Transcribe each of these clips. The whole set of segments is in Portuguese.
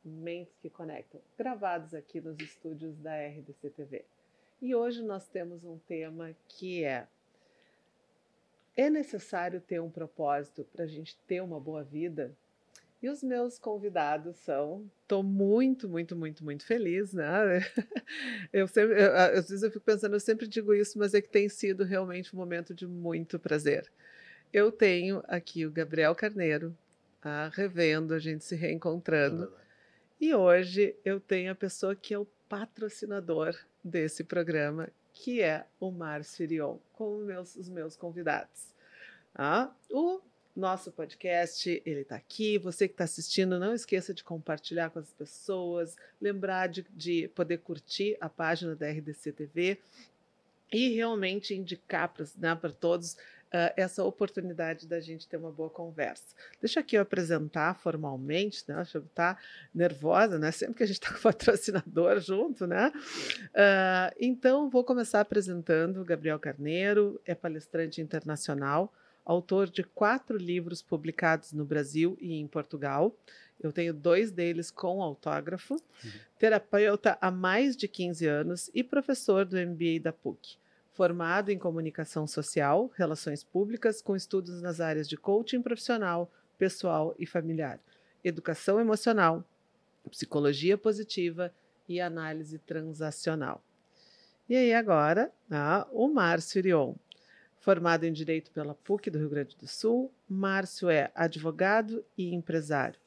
Mentes que Conectam, gravados aqui nos estúdios da RDC TV. E hoje nós temos um tema que é necessário ter um propósito para a gente ter uma boa vida? E os meus convidados estou muito feliz, né? Às vezes eu fico pensando, eu sempre digo isso, mas é que tem sido realmente um momento de muito prazer. Eu tenho aqui o Gabriel Carneiro, revendo, a gente se É reencontrando. verdade. E hoje eu tenho a pessoa que é o patrocinador desse programa, que é o Márcio Irion, com os meus convidados. O nosso podcast, ele está aqui. Você que está assistindo, não esqueça de compartilhar com as pessoas, lembrar de poder curtir a página da RDC TV e realmente indicar para todos essa oportunidade da gente ter uma boa conversa. Deixa aqui eu apresentar formalmente, né? Deixa eu estar nervosa, né? Sempre que a gente está com o patrocinador junto, né? Então, vou começar apresentando o Gabriel Carneiro, é palestrante internacional, autor de 4 livros publicados no Brasil e em Portugal. Eu tenho 2 deles com autógrafo, terapeuta há mais de 15 anos e professor do MBA da PUC. Formado em comunicação social, relações públicas, com estudos nas áreas de coaching profissional, pessoal e familiar, educação emocional, psicologia positiva e análise transacional. E aí agora, o Márcio Irion. Formado em Direito pela PUC do Rio Grande do Sul, Márcio é advogado e empresário,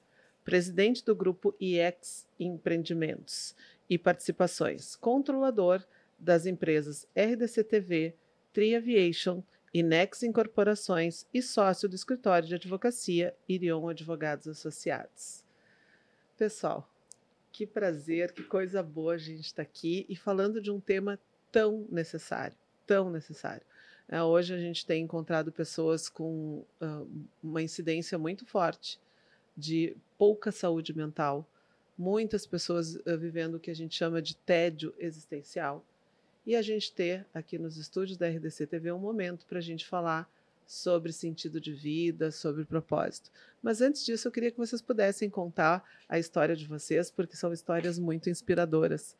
presidente do grupo IEX Empreendimentos e Participações, controlador das empresas RDC TV, Tri Aviation e Nex Incorporações e sócio do escritório de advocacia Irion Advogados Associados. Pessoal, que prazer, que coisa boa a gente estar aqui e falando de um tema tão necessário, tão necessário. Hoje a gente tem encontrado pessoas com uma incidência muito forte de pouca saúde mental, muitas pessoas vivendo o que a gente chama de tédio existencial. E a gente ter aqui nos estúdios da RDC TV um momento para a gente falar sobre sentido de vida, sobre propósito. Mas antes disso, eu queria que vocês pudessem contar a história de vocês, porque são histórias muito inspiradoras,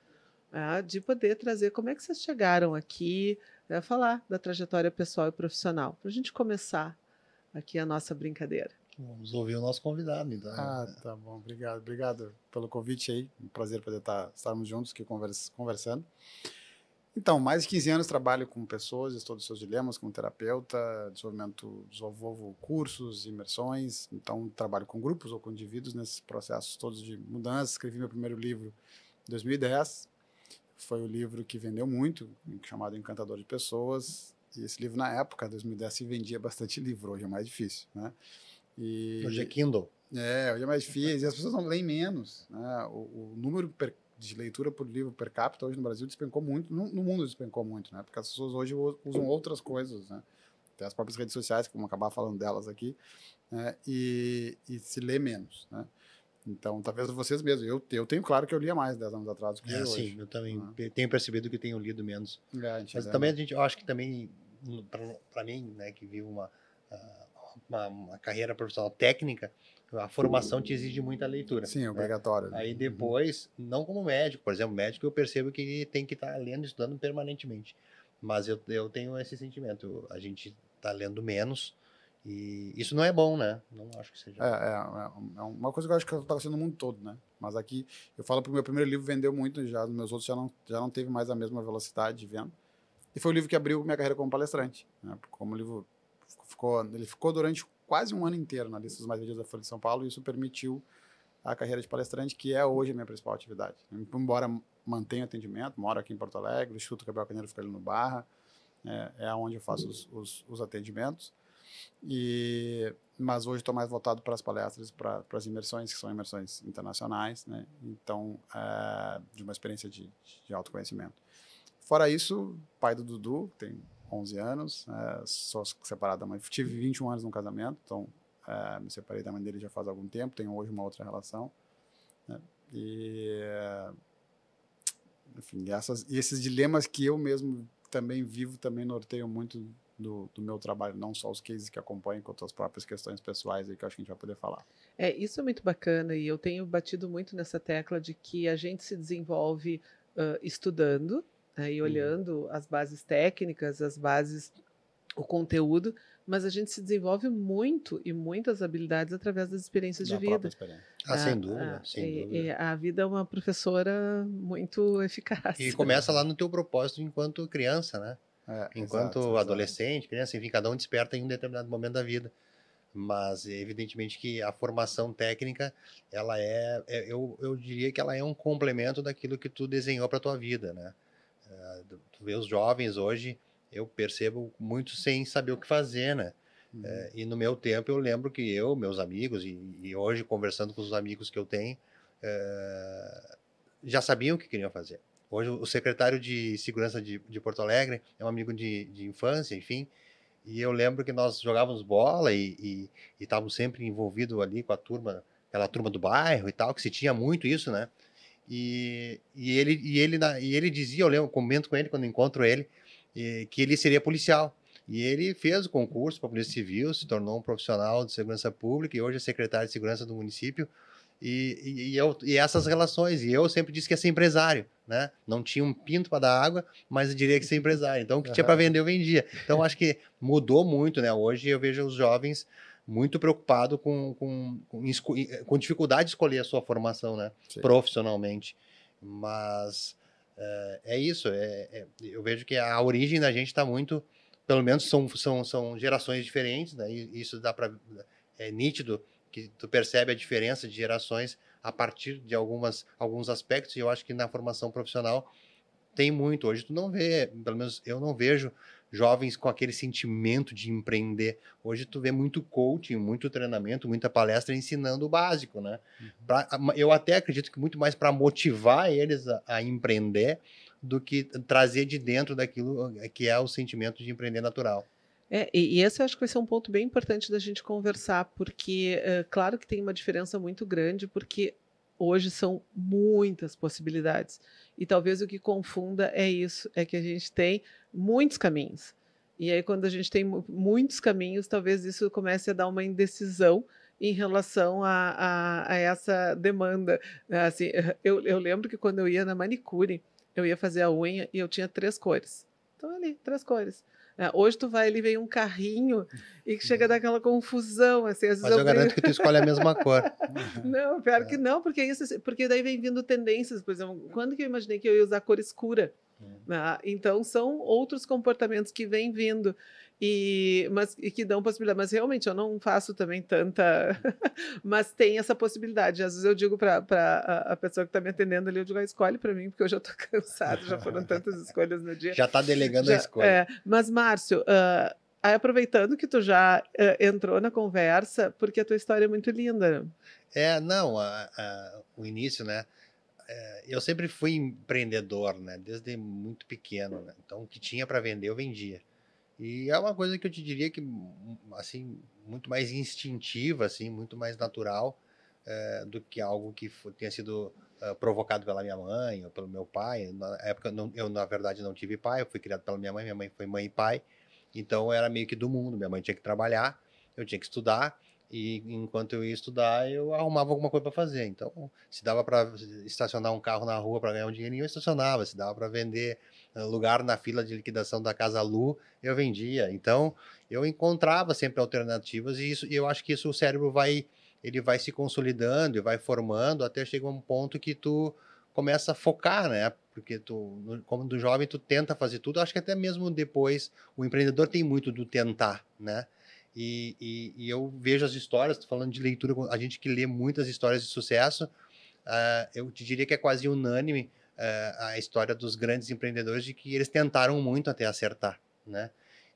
de poder trazer como é que vocês chegaram aqui, falar da trajetória pessoal e profissional, para a gente começar aqui a nossa brincadeira. Vamos ouvir o nosso convidado, então. Tá bom. Obrigado pelo convite aí. Um prazer poder estarmos juntos aqui conversando. Então, mais de 15 anos trabalho com pessoas, estou dos seus dilemas como terapeuta, desenvolvo cursos, imersões, então trabalho com grupos ou com indivíduos nesses processos todos de mudança. Escrevi meu primeiro livro em 2010, foi o livro que vendeu muito, chamado Encantador de Pessoas, e esse livro na época, 2010, se vendia bastante livro, hoje é mais difícil, né? Hoje é Kindle. Hoje é mais difícil, e as pessoas não leem menos, né? O número de leitura por livro per capita hoje no Brasil despencou muito, no mundo despencou muito, né? Porque as pessoas hoje usam outras coisas, né? Tem as próprias redes sociais, que vamos acabar falando delas aqui, né? E se lê menos, né? Então, talvez vocês mesmos, eu tenho claro que eu lia mais 10 anos atrás do que leio hoje. Sim, eu também tenho percebido que tenho lido menos. Mas lê também mais. eu acho que também, para mim, né, que vivo uma carreira profissional técnica, a formação te exige muita leitura. Sim, é né? obrigatório. Aí depois, não como médico, por exemplo, médico eu percebo que ele tem que estar lendo e estudando permanentemente. Mas eu tenho esse sentimento, a gente está lendo menos e isso não é bom, né? Não acho que seja. É uma coisa que eu acho que está acontecendo no mundo todo, né? Mas aqui, eu falo que o meu primeiro livro vendeu muito, já os meus outros já não teve mais a mesma velocidade de venda. E foi o livro que abriu minha carreira como palestrante, né? Como o livro ele ficou durante quase um ano inteiro na lista dos mais vendidos da Folha de São Paulo, e isso permitiu a carreira de palestrante, que é hoje a minha principal atividade. Embora mantenha atendimento, moro aqui em Porto Alegre, o Instituto Gabriel Carneiro fica ali no Barra, é onde eu faço os atendimentos, mas hoje estou mais voltado para as palestras, para as imersões, que são imersões internacionais, né? Então, de uma experiência de autoconhecimento. Fora isso, pai do Dudu, tem 11 anos, sou separado da mãe, tive 21 anos no casamento, então me separei da mãe dele já faz algum tempo, tenho hoje uma outra relação, né? Enfim, esses dilemas que eu mesmo também vivo, também norteiam muito do meu trabalho, não só os cases que acompanham, quanto as próprias questões pessoais aí que eu acho que a gente vai poder falar. Isso é muito bacana e eu tenho batido muito nessa tecla de que a gente se desenvolve estudando, e olhando as bases técnicas, as bases, o conteúdo, mas a gente se desenvolve muito e muitas habilidades através das experiências de Da própria vida. experiência. Sem dúvida, sem dúvida. A vida é uma professora muito eficaz. E começa lá no teu propósito enquanto criança, né? Enquanto Exato. adolescente, criança, enfim, cada um desperta em um determinado momento da vida. Mas, evidentemente, que a formação técnica, ela eu diria que ela é um complemento daquilo que tu desenhou para tua vida, né? Tu vê os jovens hoje, eu percebo muito sem saber o que fazer, né? E no meu tempo, eu lembro que meus amigos, e hoje conversando com os amigos que eu tenho, já sabiam o que queriam fazer. Hoje, o secretário de Segurança de Porto Alegre é um amigo de infância, enfim, e eu lembro que nós jogávamos bola e estávamos sempre envolvidos ali com a turma, aquela turma do bairro e tal, que se tinha muito isso, né? E ele dizia, eu lembro, comento com ele quando encontro ele, que ele seria policial. E ele fez o concurso para a Polícia Civil, se tornou um profissional de segurança pública e hoje é secretário de segurança do município. E essas relações, e eu sempre disse que ia ser empresário, né? Não tinha um pinto para dar água, mas eu diria que ser empresário. Então, o que tinha para vender, eu vendia. Então, acho que mudou muito, né? Hoje eu vejo os jovens muito preocupados com dificuldade de escolher a sua formação, né? Sim. Profissionalmente. Mas é isso. Eu vejo que a origem da gente está muito, pelo menos são gerações diferentes, né? E isso é nítido que tu percebe a diferença de gerações a partir de alguns aspectos, e eu acho que na formação profissional tem muito. Hoje tu não vê, pelo menos eu não vejo jovens com aquele sentimento de empreender. Hoje tu vê muito coaching, muito treinamento, muita palestra ensinando o básico, né? Eu até acredito que muito mais para motivar eles a empreender do que trazer de dentro daquilo que é o sentimento de empreender natural. E esse eu acho que vai ser um ponto bem importante da gente conversar, porque, claro que tem uma diferença muito grande, porque hoje são muitas possibilidades. E talvez o que confunda é isso, é que a gente tem muitos caminhos. E aí, quando a gente tem muitos caminhos, talvez isso comece a dar uma indecisão em relação a essa demanda. Assim, eu lembro que quando eu ia na manicure, eu ia fazer a unha e eu tinha 3 cores. Então, ali, 3 cores. Hoje tu vai ali, vem um carrinho e que chega daquela confusão, assim, às vezes Mas eu garanto que tu escolhe a mesma cor. Não, pior que não, porque daí vem vindo tendências, por exemplo, quando que eu imaginei que eu ia usar cor escura? Então são outros comportamentos que vêm vindo e que dão possibilidade, mas realmente eu não faço também tanta, mas tem essa possibilidade. Às vezes eu digo para a pessoa que está me atendendo ali, eu digo, escolhe para mim, porque eu já estou cansado, já foram tantas escolhas no dia. Já está delegando a escolha. Mas, Márcio, aí aproveitando que tu já entrou na conversa, porque a tua história é muito linda. Não, o início, né? Eu sempre fui empreendedor, né? Desde muito pequeno, né? Então, o que tinha para vender, eu vendia. E é uma coisa que eu te diria que, assim, muito mais instintiva, assim, muito mais natural do que algo que tenha sido provocado pela minha mãe ou pelo meu pai. Na época, eu, na verdade, não tive pai, eu fui criado pela minha mãe foi mãe e pai. Então, era meio que do mundo. Minha mãe tinha que trabalhar, eu tinha que estudar. E enquanto eu ia estudar, eu arrumava alguma coisa para fazer. Então, se dava para estacionar um carro na rua para ganhar um dinheirinho, eu estacionava. Se dava para vender lugar na fila de liquidação da Casa Lu, eu vendia. Então, eu encontrava sempre alternativas e eu acho que isso o cérebro ele vai se consolidando e vai formando até chegar um ponto que tu começa a focar, né? Porque como do jovem, tu tenta fazer tudo. Acho que até mesmo depois, o empreendedor tem muito do tentar, né? E eu vejo as histórias, tô falando de leitura, a gente que lê muitas histórias de sucesso, eu te diria que é quase unânime a história dos grandes empreendedores de que eles tentaram muito até acertar, né?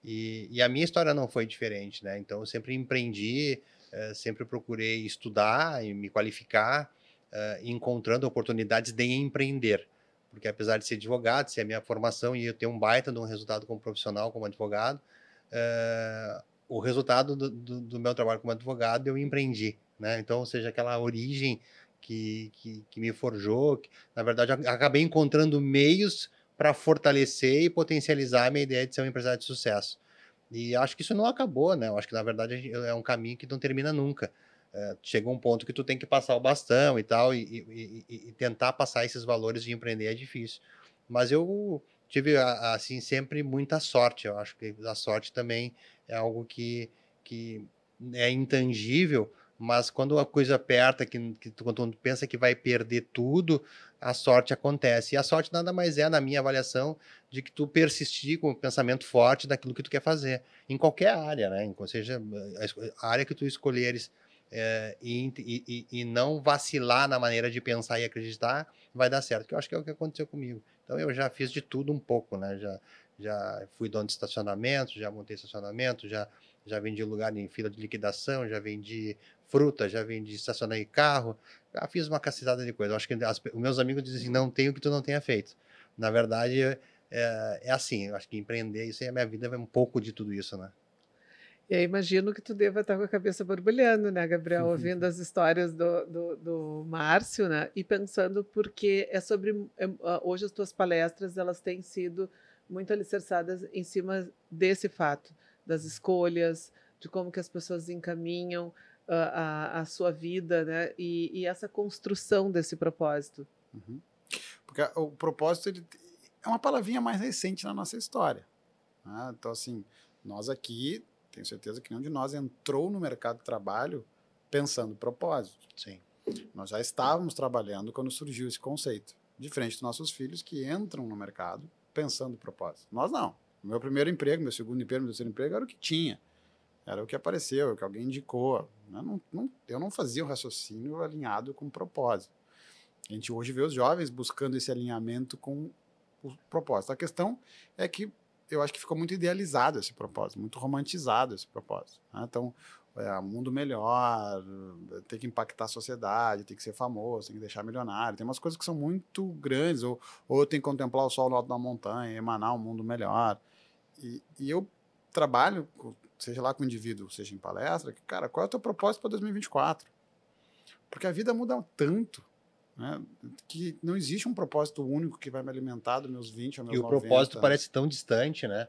E a minha história não foi diferente, né? Então eu sempre empreendi, sempre procurei estudar e me qualificar, encontrando oportunidades de empreender. Porque apesar de ser advogado, ser a minha formação e eu ter um baita de um resultado como profissional, como advogado, o resultado do meu trabalho como advogado eu empreendi, né? Então, ou seja, aquela origem que me forjou, na verdade, eu acabei encontrando meios para fortalecer e potencializar a minha ideia de ser um empresário de sucesso. E acho que isso não acabou, né? Eu acho que, na verdade, é um caminho que não termina nunca. Chega um ponto que tu tem que passar o bastão e tal, e tentar passar esses valores de empreender é difícil. Mas eu tive, assim, sempre muita sorte. Eu acho que a sorte também é algo que é intangível, mas quando a coisa aperta, quando tu pensa que vai perder tudo, a sorte acontece. E a sorte nada mais é, na minha avaliação, de que tu persistir com o pensamento forte daquilo que tu quer fazer, em qualquer área, né? Ou seja, a área que tu escolheres, e não vacilar na maneira de pensar e acreditar, vai dar certo, que eu acho que é o que aconteceu comigo. Então eu já fiz de tudo um pouco, né? Já fui dono de estacionamento, já montei estacionamento, já vendi lugar em fila de liquidação, já vendi fruta, já vendi, estacionei carro, já fiz uma cacetada de coisa. Eu acho que os meus amigos dizem assim, não tem o que tu não tenha feito. Na verdade, é assim, eu acho que empreender, isso aí, a minha vida é um pouco de tudo isso, né? E aí imagino que tu deva estar com a cabeça borbulhando, né, Gabriel, ouvindo as histórias do Márcio, né, e pensando porque hoje as tuas palestras, elas têm sido muito alicerçadas em cima desse fato, das escolhas, de como que as pessoas encaminham a sua vida, né, e essa construção desse propósito. Uhum. Porque o propósito é uma palavrinha mais recente na nossa história. Né? Então, assim, nós aqui, tenho certeza que nenhum de nós entrou no mercado de trabalho pensando propósito. Sim. Nós já estávamos trabalhando quando surgiu esse conceito. Diferente dos nossos filhos que entram no mercado pensando propósito. Nós não. O meu primeiro emprego, meu segundo emprego, meu terceiro emprego era o que tinha. Era o que apareceu, o que alguém indicou. Eu não fazia um raciocínio alinhado com propósito. A gente hoje vê os jovens buscando esse alinhamento com o propósito. A questão é que eu acho que ficou muito idealizado esse propósito, muito romantizado esse propósito. Né? Então, mundo melhor, tem que impactar a sociedade, tem que ser famoso, tem que deixar milionário. Tem umas coisas que são muito grandes, ou tem que contemplar o sol no alto da montanha, emanar um mundo melhor. E eu trabalho, seja lá com o indivíduo, seja em palestra, que, cara, qual é o teu propósito para 2024? Porque a vida muda tanto, né, que não existe um propósito único que vai me alimentar dos meus 20 aos meus 90. E o propósito parece tão distante, né?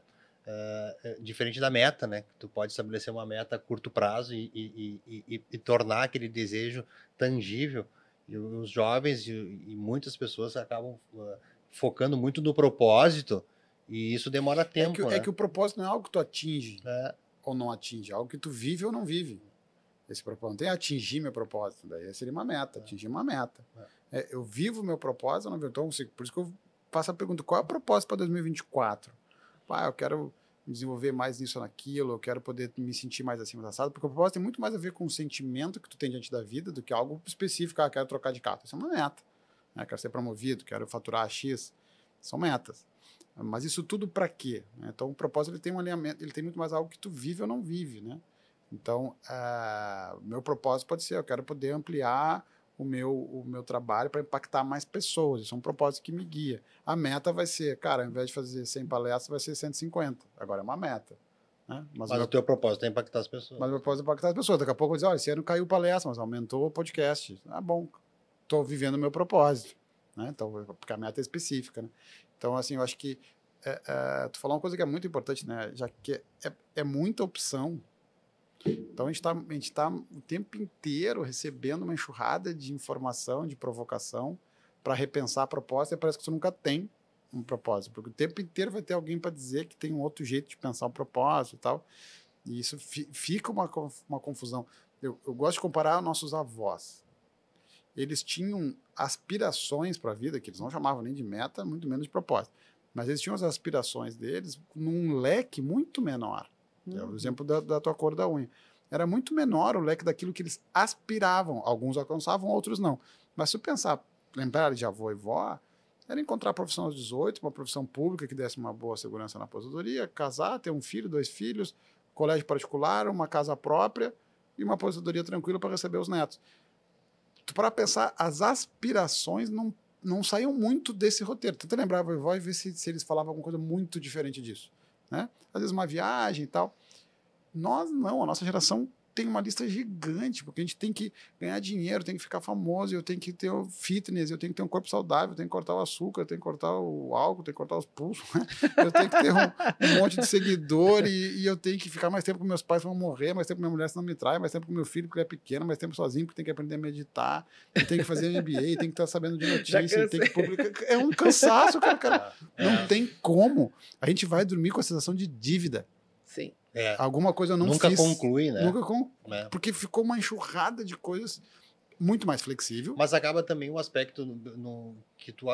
Diferente da meta, né? Tu pode estabelecer uma meta a curto prazo e tornar aquele desejo tangível. E os jovens e muitas pessoas acabam focando muito no propósito e isso demora tempo, né? É que o propósito não é algo que tu atinge ou não atinge, é algo que tu vive ou não vive. Esse propósito não tem atingir meu propósito, daí seria uma meta, atingir uma meta. Eu vivo meu propósito ou não vivo? Então, por isso que eu faço a pergunta, qual é o propósito para 2024? Eu quero me desenvolver mais nisso ou naquilo, eu quero poder me sentir mais acima da assado, porque o propósito tem muito mais a ver com o sentimento que tu tem diante da vida do que algo específico, quero trocar de carro. Isso é uma meta. Quero ser promovido, quero faturar X. São metas. Mas isso tudo para quê? Então, o propósito ele tem um alinhamento, ele tem muito mais algo que tu vive ou não vive, né? Então, meu propósito pode ser, eu quero poder ampliar o meu trabalho para impactar mais pessoas. Isso é um propósito que me guia. A meta vai ser, cara, ao invés de fazer 100 palestras, vai ser 150. Agora é uma meta. Né? Mas o teu propósito é impactar as pessoas. Mas o meu propósito é impactar as pessoas. Daqui a pouco eu vou dizer, olha, esse ano caiu palestra, mas aumentou o podcast. Bom, estou vivendo o meu propósito. Né? Então, porque a meta é específica. Né? Então, assim, eu acho que tu falou uma coisa que é muito importante, né? Já que é muita opção. Então, a gente tá o tempo inteiro recebendo uma enxurrada de informação, de provocação, para repensar a proposta, e parece que você nunca tem um propósito, porque o tempo inteiro vai ter alguém para dizer que tem um outro jeito de pensar o propósito e tal, e isso fica uma confusão. Eu gosto de comparar nossos avós. Eles tinham aspirações para a vida, que eles não chamavam nem de meta, muito menos de propósito, mas eles tinham as aspirações deles num leque muito menor. É o exemplo da tua cor da unha. Era muito menor o leque daquilo que eles aspiravam. Alguns alcançavam, outros não. Mas se eu pensar, lembrar de avô e vó, era encontrar a profissão aos 18, uma profissão pública que desse uma boa segurança na aposentadoria, casar, ter um filho, 2 filhos, colégio particular, uma casa própria e uma aposentadoria tranquila para receber os netos. Para pensar, as aspirações não saíam muito desse roteiro. Tenta lembrar a vovó e ver se eles falavam alguma coisa muito diferente disso. Né? Às vezes uma viagem e tal. Nós não, a nossa geração tem uma lista gigante, porque a gente tem que ganhar dinheiro, tem que ficar famoso, eu tenho que ter o fitness, eu tenho que ter um corpo saudável, eu tenho que cortar o açúcar, eu tenho que cortar o álcool, eu tenho que cortar os pulsos, né? Eu tenho que ter um monte de seguidor e eu tenho que ficar mais tempo com meus pais, vão morrer, mais tempo com minha mulher, se não me trai, mais tempo com meu filho, porque ele é pequeno, mais tempo sozinho, porque tem que aprender a meditar, eu tenho que fazer MBA, tem que estar sabendo de notícia, tem que publicar. É um cansaço, cara. Não tem como. A gente vai dormir com a sensação de dívida. Sim. Alguma coisa eu não Nunca fiz. conclui, né? Porque ficou uma enxurrada de coisas muito mais flexível. Mas acaba também o aspecto que tu,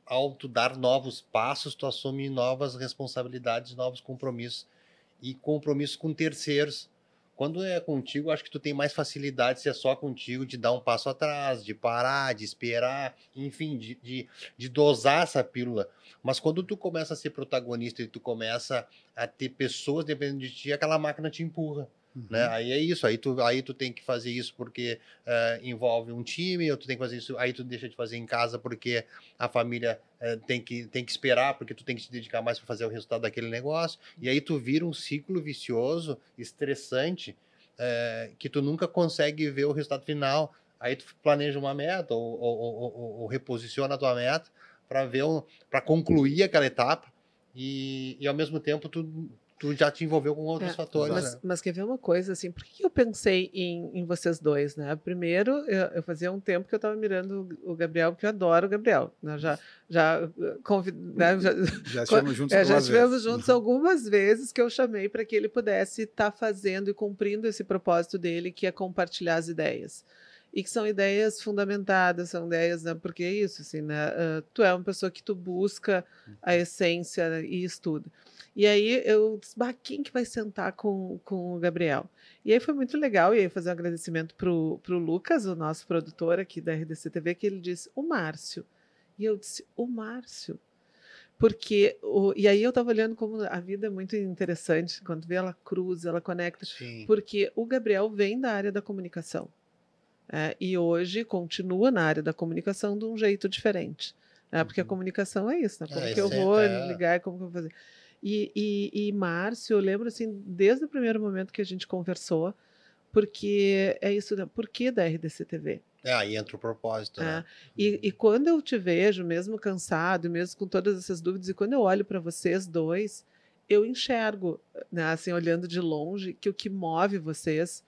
ao tu dar novos passos, tu assume novas responsabilidades, novos compromissos. E compromissos com terceiros. Quando é contigo, acho que tu tem mais facilidade se é só contigo, de dar um passo atrás, de parar, de esperar, enfim, de dosar essa pílula. Mas quando tu começa a ser protagonista e tu começa a ter pessoas dependendo de ti, aquela máquina te empurra. Né? Aí é isso, aí tu tem que fazer isso porque envolve um time, ou tu tem que fazer isso, aí tu deixa de fazer em casa porque a família tem que esperar, porque tu tem que te dedicar mais para fazer o resultado daquele negócio, e aí tu vira um ciclo vicioso, estressante, que tu nunca consegue ver o resultado final. Aí tu planeja uma meta ou reposiciona a tua meta para concluir aquela etapa e ao mesmo tempo tu já te envolveu com outros fatores. Mas quer ver uma coisa, assim, por que eu pensei em vocês dois, né? Primeiro, eu fazia um tempo que eu estava mirando o Gabriel, porque eu adoro o Gabriel, né? Já estivemos juntos algumas vezes. Juntos algumas vezes que eu chamei para que ele pudesse estar fazendo e cumprindo esse propósito dele, que é compartilhar as ideias. E que são ideias fundamentadas, são ideias, né? Porque é isso, assim, né? Tu é uma pessoa que tu busca a essência e estuda. E aí eu disse, quem que vai sentar com o Gabriel? E aí foi muito legal, e aí fazer um agradecimento pro Lucas, o nosso produtor aqui da RDC TV, que ele disse, o Márcio. E eu disse, o Márcio? Porque, e aí eu estava olhando como a vida é muito interessante, quando vê ela cruza, ela conecta, Sim. Porque o Gabriel vem da área da comunicação. E hoje continua na área da comunicação de um jeito diferente. Porque a comunicação é isso, né? Como que eu vou ligar, como que eu vou fazer? E Márcio, eu lembro assim, desde o primeiro momento que a gente conversou, porque é isso, né? Por que da RDC TV? Aí entra o propósito, né? E quando eu te vejo, mesmo cansado, mesmo com todas essas dúvidas, e quando eu olho para vocês dois, eu enxergo, né, assim, olhando de longe, que o que move vocês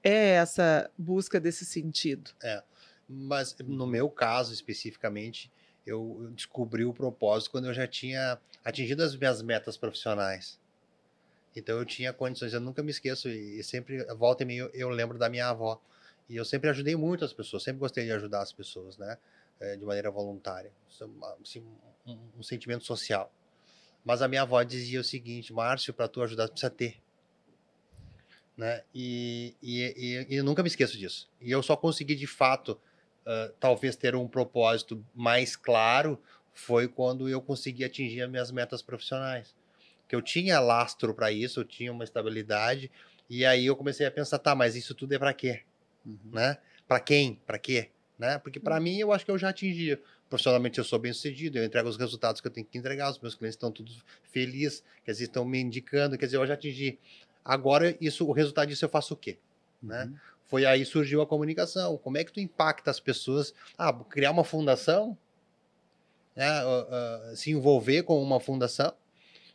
é essa busca desse sentido. Mas no meu caso, especificamente, eu descobri o propósito quando eu já tinha atingido as minhas metas profissionais. Então eu tinha condições, eu nunca me esqueço, e sempre, volta e meia, eu lembro da minha avó. E eu sempre ajudei muito as pessoas, sempre gostei de ajudar as pessoas, né? De maneira voluntária. Assim, um sentimento social. Mas a minha avó dizia o seguinte, Márcio, para tu ajudar, tu precisa ter. Né? E eu nunca me esqueço disso. E eu só consegui, de fato, talvez ter um propósito mais claro foi quando eu consegui atingir as minhas metas profissionais. Que eu tinha lastro para isso, eu tinha uma estabilidade, e aí eu comecei a pensar, tá, mas isso tudo é para quê? Né? Para quem? Para quê? Né? Porque para mim eu acho que eu já atingi. Profissionalmente eu sou bem sucedido, eu entrego os resultados que eu tenho que entregar, os meus clientes estão todos felizes, quer dizer, estão me indicando, quer dizer, eu já atingi. Agora, o resultado disso eu faço o quê? Né? Foi aí surgiu a comunicação. Como é que tu impacta as pessoas? Criar uma fundação? Se envolver com uma fundação?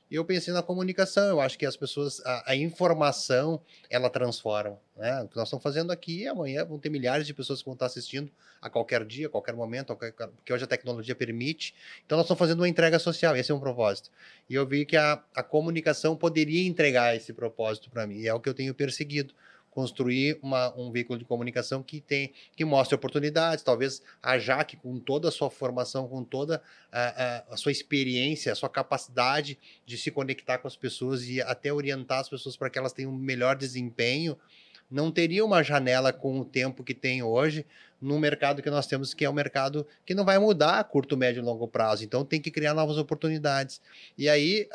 E eu pensei na comunicação. Eu acho que as pessoas, a informação, ela transforma. Né? O que nós estamos fazendo aqui, amanhã vão ter milhares de pessoas que vão estar assistindo a qualquer dia, a qualquer momento, porque hoje a tecnologia permite. Então nós estamos fazendo uma entrega social, esse é um propósito. E eu vi que a comunicação poderia entregar esse propósito para mim, e é o que eu tenho perseguido. Construir um veículo de comunicação que mostre oportunidades, talvez a Jaque, com toda a sua formação, com toda a sua experiência, a sua capacidade de se conectar com as pessoas e até orientar as pessoas para que elas tenham um melhor desempenho, não teria uma janela com o tempo que tem hoje no mercado que nós temos, que é um mercado que não vai mudar a curto, médio e longo prazo. Então, tem que criar novas oportunidades. E aí,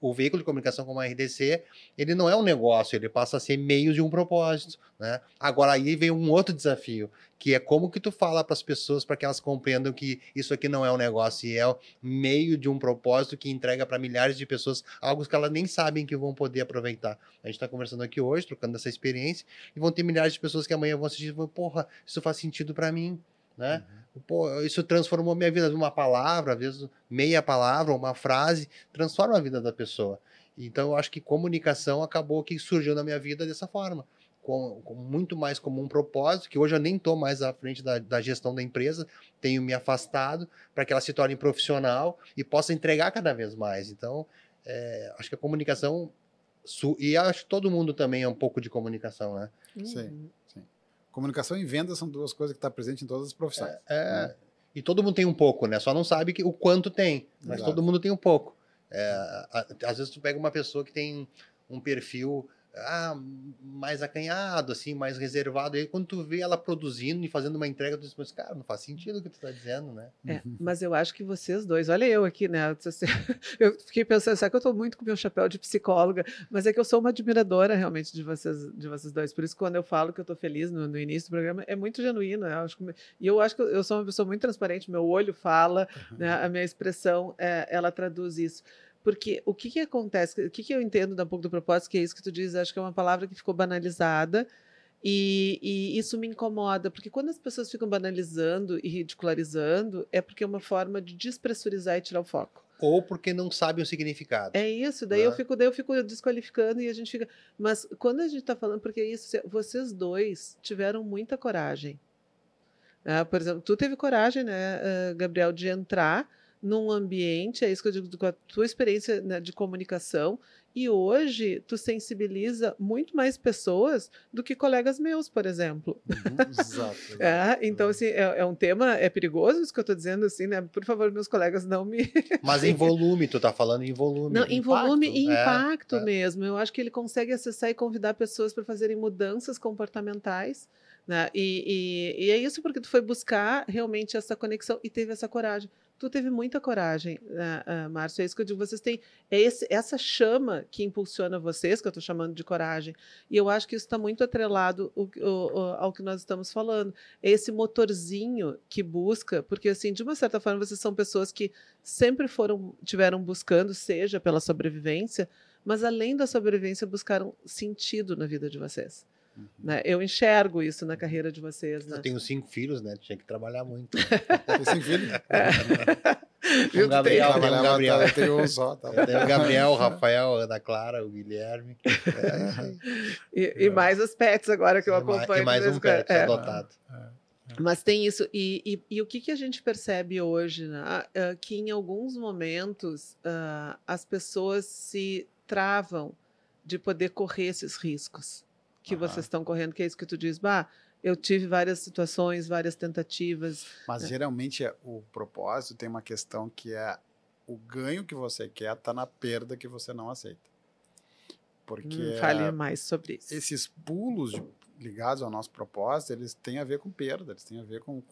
o veículo de comunicação como a RDC, ele não é um negócio, ele passa a ser meio de um propósito, né? Agora, aí vem um outro desafio, que é como que tu fala para as pessoas para que elas compreendam que isso aqui não é um negócio, e é meio de um propósito que entrega para milhares de pessoas algo que elas nem sabem que vão poder aproveitar. A gente está conversando aqui hoje, trocando essa experiência, e vão ter milhares de pessoas que amanhã vão assistir e vão, porra, isso faz sentido para mim, né? Pô, isso transformou minha vida. Uma palavra, às vezes meia palavra, uma frase, transforma a vida da pessoa. Então, eu acho que comunicação acabou que surgiu na minha vida dessa forma. Muito mais como um propósito, que hoje eu nem estou mais à frente da gestão da empresa, tenho me afastado para que ela se torne profissional e possa entregar cada vez mais. Então, acho que a comunicação, e acho que todo mundo também é um pouco de comunicação, né? Sim, sim. Comunicação e venda são duas coisas que estão presentes em todas as profissões. Né? E todo mundo tem um pouco, né? Só não sabe o quanto tem, mas Exato. todo mundo tem um pouco. Às vezes tu pega uma pessoa que tem um perfil mais acanhado, assim, mais reservado, e aí quando tu vê ela produzindo e fazendo uma entrega, tu diz, cara, não faz sentido o que tu tá dizendo, né? Mas eu acho que vocês dois, olha eu aqui, né? Eu fiquei pensando, será que eu tô muito com o meu chapéu de psicóloga? Mas é que eu sou uma admiradora realmente de vocês dois. Por isso, quando eu falo que eu tô feliz no início do programa, é muito genuíno. E eu acho que eu sou uma pessoa muito transparente, meu olho fala, né? A minha expressão, ela traduz isso. Porque o que acontece, o que eu entendo um pouco do propósito, que é isso que tu diz, acho que é uma palavra que ficou banalizada, e isso me incomoda, porque quando as pessoas ficam banalizando e ridicularizando, é porque é uma forma de despressurizar e tirar o foco. Ou porque não sabem o significado. É isso, daí eu fico desqualificando e a gente fica... Mas quando a gente está falando, porque é isso, vocês dois tiveram muita coragem. Por exemplo, tu teve coragem, né, Gabriel, de entrar num ambiente, é isso que eu digo, com a tua experiência, né, de comunicação, e hoje tu sensibiliza muito mais pessoas do que colegas meus, por exemplo. Exato. Então, assim, é um tema, é perigoso isso que eu estou dizendo, assim, né? Por favor, meus colegas, não me... Mas em volume, tu tá falando em volume. Não, em volume e impacto É. mesmo. Eu acho que ele consegue acessar e convidar pessoas para fazerem mudanças comportamentais, né? E é isso porque tu foi buscar realmente essa conexão e teve essa coragem. Tu teve muita coragem, Márcio, é isso que eu digo, vocês têm essa chama que impulsiona vocês, que eu estou chamando de coragem, e eu acho que isso está muito atrelado ao que nós estamos falando, é esse motorzinho que busca, porque assim, de uma certa forma, vocês são pessoas que sempre tiveram buscando, seja pela sobrevivência, mas além da sobrevivência, buscaram sentido na vida de vocês. Né? Eu enxergo isso na carreira de vocês. Né? Eu tenho 5 filhos, né? Tinha que trabalhar muito. Tem 5 filhos? O Gabriel, tem o Gabriel. Eu tenho um só. Tá? Eu tenho o Gabriel, o Rafael, a Ana Clara, o Guilherme. E mais os pets agora que eu acompanho. E mais um pet adotado. Mas tem isso. E o que a gente percebe hoje? Né? Que em alguns momentos as pessoas se travam de poder correr esses riscos que vocês estão correndo, que é isso que tu diz, eu tive várias situações, várias tentativas. Mas geralmente o propósito tem uma questão que é o ganho que você quer está na perda que você não aceita. Porque fale mais sobre isso. Esses pulos ligados ao nosso propósito, eles têm a ver com perda, eles têm a ver com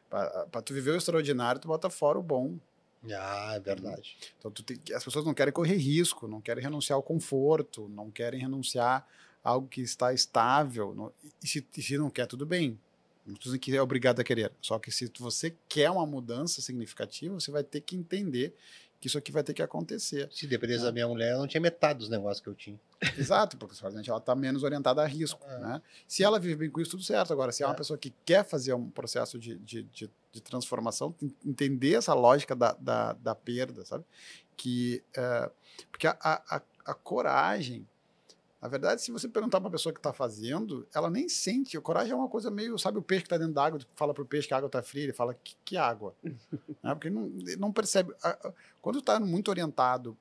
para tu viver o extraordinário, tu bota fora o bom. É verdade. Então as pessoas não querem correr risco, não querem renunciar ao conforto, não querem renunciar a algo que está estável. E se não quer, tudo bem. Não estou dizendo que é obrigado a querer. Só que se você quer uma mudança significativa, você vai ter que entender que isso aqui vai ter que acontecer. Se dependesse da minha mulher, eu não tinha metade dos negócios que eu tinha. Exato, porque ela está menos orientada a risco. Né? Se ela vive bem com isso, tudo certo. Agora, se é uma pessoa que quer fazer um processo de transformação, entender essa lógica da perda, sabe? Porque a coragem, na verdade, se você perguntar para uma pessoa que está fazendo, ela nem sente. A coragem é uma coisa meio, sabe, o peixe que está dentro da água, fala para o peixe que a água está fria, ele fala que água. Né? Porque não percebe. Quando está muito orientado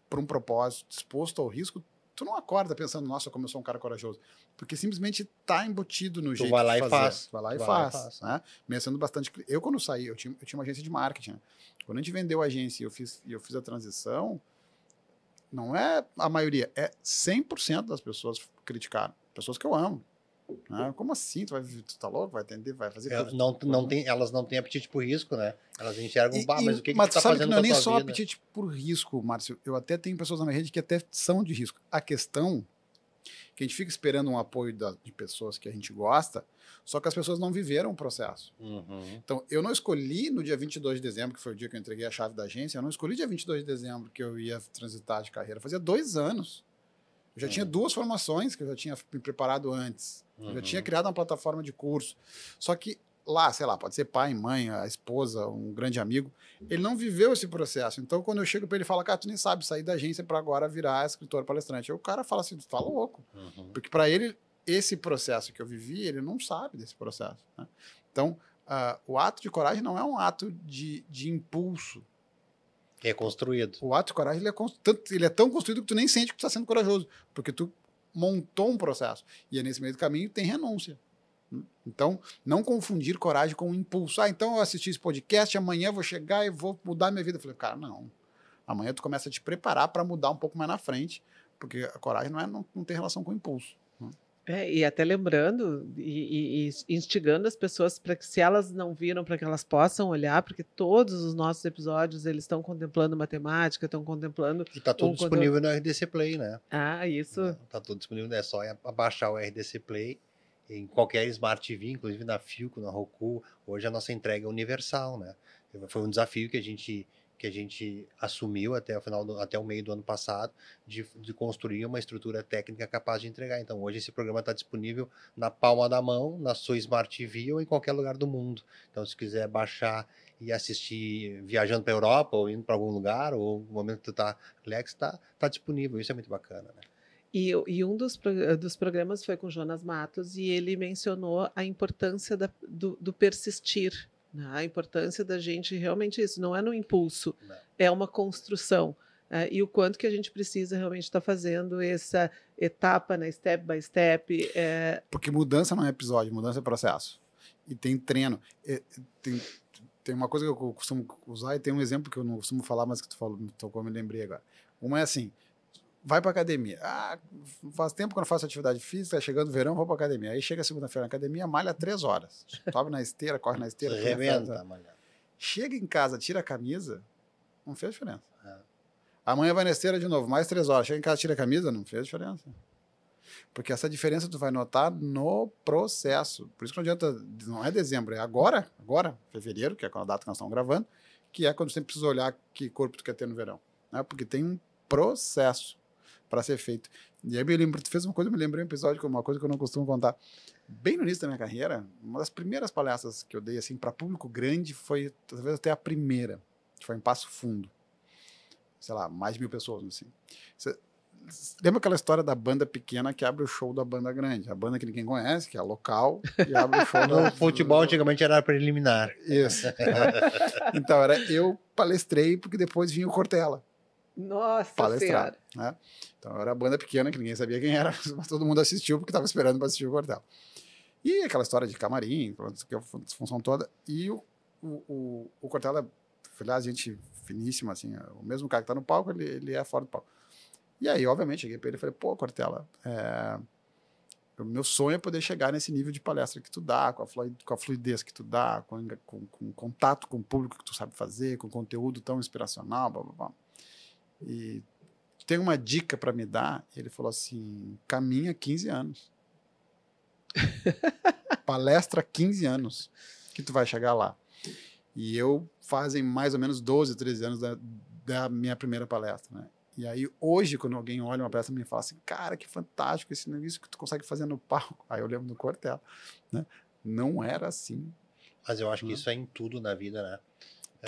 para um propósito, disposto ao risco, tu não acorda pensando, nossa, como eu sou um cara corajoso. Porque simplesmente está embutido no jeito de fazer. Tu vai lá e faz. Né? Mesmo sendo bastante... Eu, quando saí, eu tinha uma agência de marketing. Né? Quando a gente vendeu a agência e eu fiz a transição, não é a maioria, é 100% das pessoas criticaram. Pessoas que eu amo. Né? Como assim? Tu tá louco? Vai atender? Vai fazer curso? Elas não têm apetite por risco, né? Elas enxergam, mas o que Mas tu tu tá sabe que fazendo não com é a nem tua só vida? apetite por risco, Márcio. Eu até tenho pessoas na minha rede que até são de risco. A questão que a gente fica esperando um apoio de pessoas que a gente gosta, só que as pessoas não viveram o processo. Uhum. Então, eu não escolhi no dia 22 de dezembro, que foi o dia que eu entreguei a chave da agência, eu não escolhi dia 22 de dezembro que eu ia transitar de carreira. Fazia 2 anos. Eu já tinha 2 formações que eu já tinha me preparado antes. Eu já tinha criado uma plataforma de curso. Só que lá, sei lá, pode ser pai, mãe, a esposa, um grande amigo, ele não viveu esse processo. Então, quando eu chego para ele e falo, cara, tu nem sabe sair da agência para agora virar escritor palestrante. Aí o cara fala assim, tu tá louco. Porque para ele, esse processo que eu vivi, ele não sabe desse processo. Né? Então, o ato de coragem não é um ato de impulso. É construído. O ato de coragem ele é tão construído que tu nem sente que tu está sendo corajoso, porque tu montou um processo. E nesse meio do caminho tem renúncia. Então, não confundir coragem com impulso. Então eu assisti esse podcast, amanhã eu vou chegar e vou mudar minha vida. Eu falei, cara, não. Amanhã tu começa a te preparar para mudar um pouco mais na frente, porque a coragem não tem relação com impulso. E até lembrando e instigando as pessoas para que, se elas não viram, para que elas possam olhar, porque todos os nossos episódios eles estão contemplando matemática, estão contemplando E tá tudo disponível no RDC Play, né? isso. Tá tudo disponível, é só baixar o RDC Play em qualquer Smart TV, inclusive na Philco, na Roku. Hoje a nossa entrega é universal, né? Foi um desafio que a gente assumiu até o meio do ano passado, de construir uma estrutura técnica capaz de entregar. Então, hoje esse programa está disponível na palma da mão, na sua Smart TV ou em qualquer lugar do mundo. Então, se quiser baixar e assistir viajando para a Europa ou indo para algum lugar, ou no momento que tu está relax, tá disponível. Isso é muito bacana, né? E um dos programas foi com Jonas Matos, e ele mencionou a importância do persistir, né? A importância da gente realmente, isso não é no impulso, Não. é uma construção. E o quanto que a gente precisa realmente estar fazendo essa etapa, né, step by step. Porque mudança não é episódio, mudança é processo. E tem treino. Tem uma coisa que eu costumo usar, e tem um exemplo que eu não costumo falar, mas que tu falou, tocou, me lembrei agora. Uma é assim, vai pra academia. Faz tempo que eu não faço atividade física, chegando o verão, vou pra academia. Aí chega segunda-feira na academia, malha 3 horas. Sobe na esteira, corre na esteira. Rementa, malhar. Chega em casa, tira a camisa, não fez diferença. Amanhã vai na esteira de novo, mais 3 horas. Chega em casa, tira a camisa, não fez diferença. Porque essa diferença tu vai notar no processo. Por isso que não adianta, não é dezembro, é agora, fevereiro, que é a data que nós estamos gravando, que é quando você precisa olhar que corpo tu quer ter no verão. Né? Porque tem um processo para ser feito. E aí tu fez uma coisa, eu me lembrei um episódio, uma coisa que eu não costumo contar. Bem no início da minha carreira, uma das primeiras palestras que eu dei assim para público grande foi, talvez até a primeira, que foi em Passo Fundo. Sei lá, mais de 1.000 pessoas, assim. Lembra aquela história da banda pequena que abre o show da banda grande? A banda que ninguém conhece, que é local, e abre o show No futebol, antigamente era preliminar. Isso. Então, eu palestrei, porque depois vinha o Cortella. Nossa palestrar. Senhora! Né? Então, era a banda pequena, que ninguém sabia quem era, mas todo mundo assistiu, porque estava esperando para assistir o Cortella. E aquela história de camarim, que é a função toda. E o Cortella, aliás, gente finíssima, assim, o mesmo cara que está no palco, ele é fora do palco. E aí, obviamente, cheguei para ele e falei, pô, Cortella, o meu sonho é poder chegar nesse nível de palestra que tu dá, com a fluidez que tu dá, com contato com o público que tu sabe fazer, com conteúdo tão inspiracional, blá, blá, blá. E tem uma dica para me dar? Ele falou assim, caminha 15 anos. Palestra 15 anos que tu vai chegar lá. E fazem mais ou menos 12, 13 anos da minha primeira palestra, né? E aí, hoje, quando alguém olha uma palestra e me fala assim, cara, que fantástico isso que tu consegue fazer no palco. Aí eu lembro do Cortella, né? Não era assim. Mas eu acho que isso é em tudo na vida, né?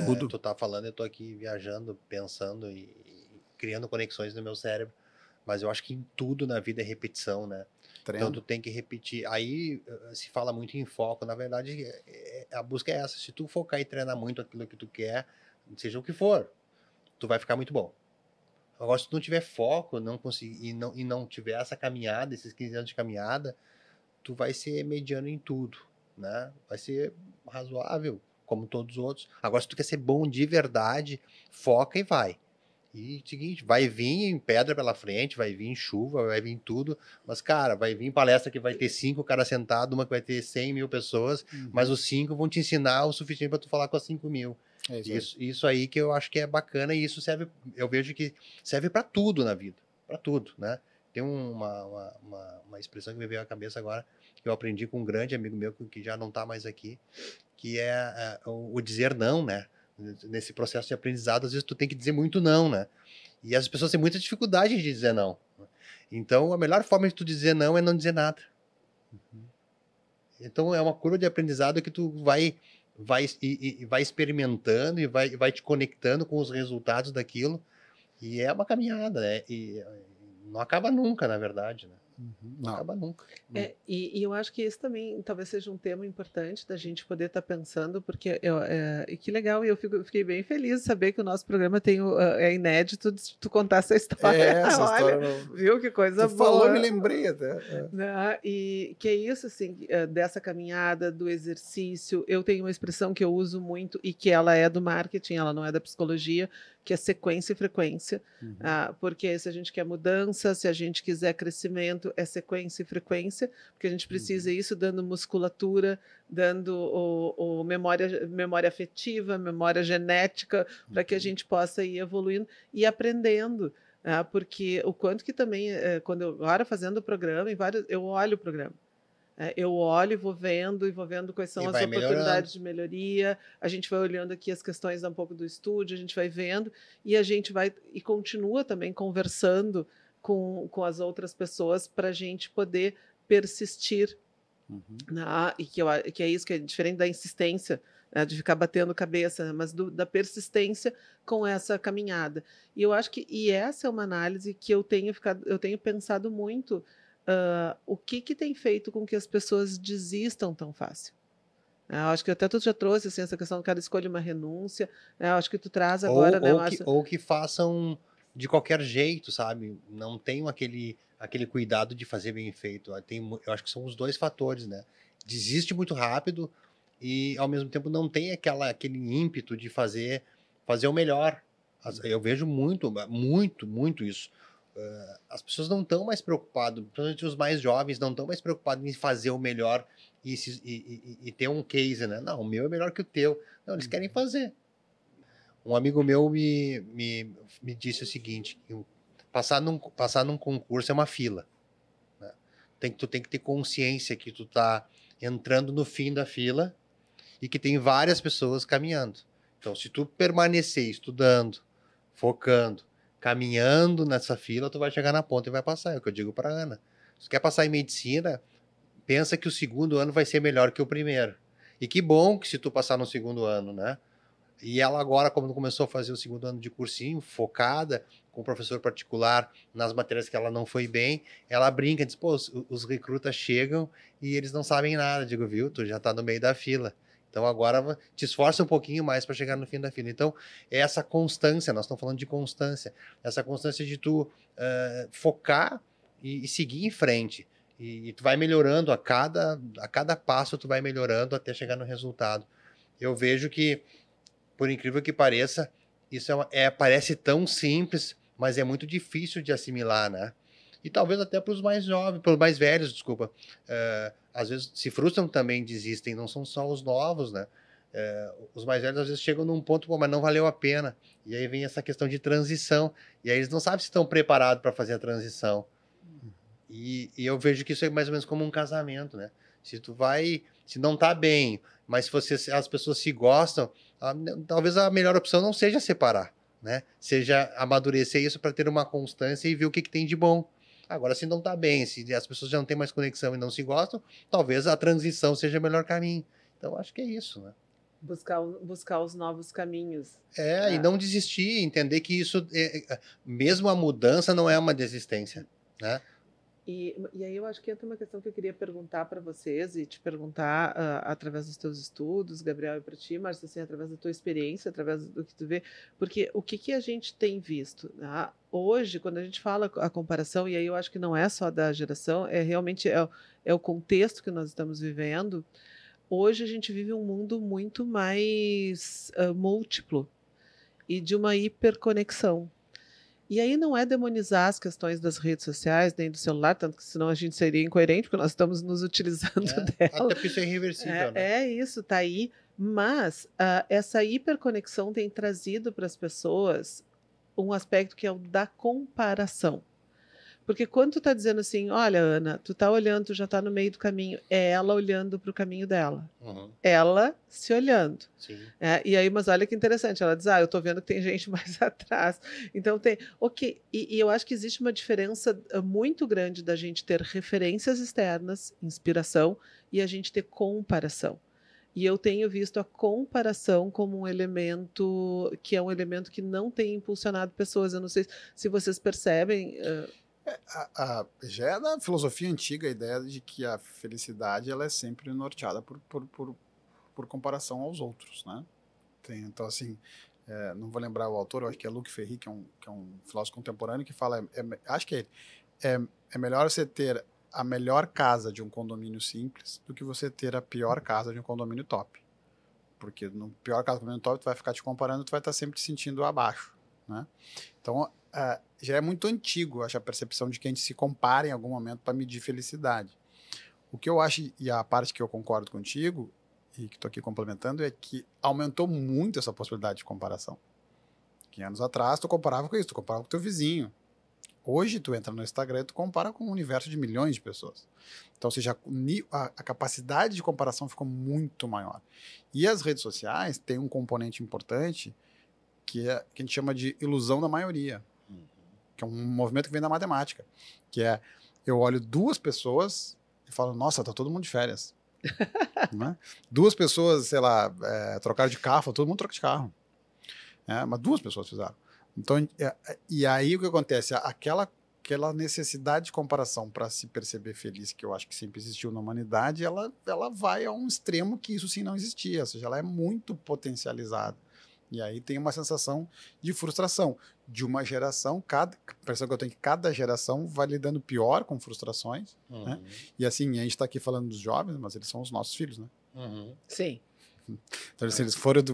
Tudo. Tu tá falando, eu tô aqui viajando, pensando e criando conexões no meu cérebro. Mas eu acho que em tudo na vida é repetição, né? Treino. Então tu tem que repetir. Aí se fala muito em foco. Na verdade, a busca é essa. Se tu focar e treinar muito aquilo que tu quer, seja o que for, tu vai ficar muito bom. Agora, se tu não tiver foco, não conseguir, e não tiver essa caminhada, esses 15 anos de caminhada, tu vai ser mediano em tudo, né? Vai ser razoável, como todos os outros. Agora, se tu quer ser bom de verdade, foca e vai. E seguinte, vai vir em pedra pela frente, vai vir em chuva, vai vir em tudo, mas, cara, vai vir palestra que vai ter 5 caras sentados, uma que vai ter 100 mil pessoas, mas os 5 vão te ensinar o suficiente para tu falar com as 5 mil. É isso Isso aí que eu acho que é bacana e isso serve, eu vejo que serve para tudo na vida, para tudo, né? Tem uma expressão que me veio à cabeça agora, que eu aprendi com um grande amigo meu que já não está mais aqui, que é o dizer não, né? Nesse processo de aprendizado, às vezes tu tem que dizer muito não, né? E as pessoas têm muita dificuldade de dizer não. Então, a melhor forma de tu dizer não é não dizer nada. Então, é uma curva de aprendizado que tu vai experimentando e vai te conectando com os resultados daquilo. E é uma caminhada, né? E não acaba nunca, na verdade, né? Não acaba nunca. E eu acho que esse também talvez seja um tema importante da gente poder estar pensando, porque e que legal, e eu fiquei bem feliz de saber que o nosso programa é inédito de tu contar essa história. Essa Olha, história viu que coisa tu boa. falou, me lembrei até. Né? E que é isso, assim, dessa caminhada, do exercício. Eu tenho uma expressão que eu uso muito e que ela é do marketing, ela não é da psicologia, que é sequência e frequência. Porque se a gente quer mudança, se a gente quiser crescimento, é sequência e frequência, porque a gente precisa isso dando musculatura, dando memória afetiva, memória genética, para que a gente possa ir evoluindo e aprendendo. Porque o quanto que também, quando eu agora fazendo o programa, eu olho o programa. Eu olho e vou vendo quais são E as vai oportunidades de melhoria. A gente vai olhando aqui as questões um pouco do estúdio, a gente vai vendo e a gente vai e continua também conversando com as outras pessoas para a gente poder persistir. E que é isso que é diferente da insistência, de ficar batendo cabeça, mas da persistência com essa caminhada. E eu acho que essa é uma análise que eu tenho pensado muito. O que tem feito com que as pessoas desistam tão fácil? Eu acho que até tu já trouxe assim, essa questão do cara escolhe uma renúncia. Eu acho que tu traz agora, né, Márcio? Ou que façam de qualquer jeito, sabe? Não tenham aquele cuidado de fazer bem feito. Eu acho que são os dois fatores, né? Desiste muito rápido e, ao mesmo tempo, não tem aquele ímpeto de fazer o melhor. Eu vejo muito isso. As pessoas não estão mais preocupadas, principalmente os mais jovens, não estão mais preocupados em fazer o melhor e ter um case, né? Não, o meu é melhor que o teu. Não, eles querem fazer. Um amigo meu me disse o seguinte, que passar num concurso é uma fila. Né? Tu tem que ter consciência que tu tá entrando no fim da fila e que tem várias pessoas caminhando. Então, se tu permanecer estudando, focando, caminhando nessa fila, tu vai chegar na ponta e vai passar. É o que eu digo para Ana. Se tu quer passar em medicina, pensa que o segundo ano vai ser melhor que o primeiro. E que bom que se tu passar no segundo ano, né? E ela agora, como começou a fazer o segundo ano de cursinho, focada, com professor particular, nas matérias que ela não foi bem, ela brinca, diz, pô, os recrutas chegam e eles não sabem nada. Digo, viu, tu já tá no meio da fila. Então agora te esforça um pouquinho mais para chegar no fim da fila. Então, é essa constância, nós estamos falando de constância, essa constância de tu focar e seguir em frente. E tu vai melhorando a cada passo, tu vai melhorando até chegar no resultado. Eu vejo que, por incrível que pareça, isso parece tão simples, mas é muito difícil de assimilar, né? E talvez até para os mais jovens, para os mais velhos, desculpa. Às vezes se frustram também, desistem, não são só os novos, né? Os mais velhos às vezes chegam num ponto, pô, mas não valeu a pena. E aí vem essa questão de transição. E aí eles não sabem se estão preparados para fazer a transição. E eu vejo que isso é mais ou menos como um casamento, né? Se não tá bem, mas se as pessoas se gostam, talvez a melhor opção não seja separar, né? Seja amadurecer isso para ter uma constância e ver o que tem de bom. Agora, se não tá bem, se as pessoas já não têm mais conexão e não se gostam, talvez a transição seja o melhor caminho. Então, acho que é isso, né? Buscar os novos caminhos. E não desistir, entender que isso, mesmo a mudança, não é uma desistência, né? E aí eu acho que entra uma questão que eu queria perguntar para vocês e te perguntar através dos teus estudos, Gabriel, e para ti, mas assim, através da tua experiência, através do que tu vê, porque o que a gente tem visto, né? Hoje, quando a gente fala a comparação, e aí eu acho que não é só da geração, realmente o contexto que nós estamos vivendo. Hoje a gente vive um mundo muito mais múltiplo e de uma hiperconexão. E aí não é demonizar as questões das redes sociais, nem do celular, tanto que senão a gente seria incoerente, porque nós estamos nos utilizando dela. Até porque isso é irreversível, né? É isso, tá aí. Mas essa hiperconexão tem trazido para as pessoas um aspecto que é o da comparação. Porque quando tu tá dizendo assim, olha, Ana, tu tá olhando, tu já tá no meio do caminho, é ela olhando para o caminho dela. Uhum, Ela se olhando. sim. E aí, mas olha que interessante, ela diz, eu tô vendo que tem gente mais atrás. Então tem, ok, e eu acho que existe uma diferença muito grande da gente ter referências externas, inspiração, e a gente ter comparação. E eu tenho visto a comparação como um elemento que é um elemento que não tem impulsionado pessoas. Eu não sei se vocês percebem. Já é da filosofia antiga a ideia de que a felicidade ela é sempre norteada por comparação aos outros, né? Então, assim, não vou lembrar o autor, eu acho que é Luc Ferry, que é um filósofo contemporâneo, que fala, acho que é ele, é melhor você ter a melhor casa de um condomínio simples do que você ter a pior casa de um condomínio top. Porque no pior casa do condomínio top, tu vai ficar te comparando, tu vai estar sempre te sentindo abaixo, né? Então, já é muito antigo, acho, a percepção de que a gente se compara em algum momento para medir felicidade. O que eu acho, e a parte que eu concordo contigo, e que estou aqui complementando, é que aumentou muito essa possibilidade de comparação. 15 anos atrás, tu comparava com isso, tu comparava com o teu vizinho. Hoje, tu entra no Instagram e tu compara com um universo de milhões de pessoas. Então, ou seja, a capacidade de comparação ficou muito maior. E as redes sociais têm um componente importante que a gente chama de ilusão da maioria, que é um movimento que vem da matemática, que é, eu olho duas pessoas e falo, nossa, tá todo mundo de férias. Né? Duas pessoas, sei lá, trocaram de carro, todo mundo troca de carro. Mas duas pessoas fizeram. Então, e aí o que acontece? Aquela necessidade de comparação para se perceber feliz, que eu acho que sempre existiu na humanidade, ela vai a um extremo que isso sim não existia, ou seja, ela é muito potencializada. E aí tem uma sensação de frustração de uma geração, a impressão que eu tenho é que cada geração vai lidando pior com frustrações, né? E assim, a gente está aqui falando dos jovens, mas eles são os nossos filhos, né? Sim. Então, se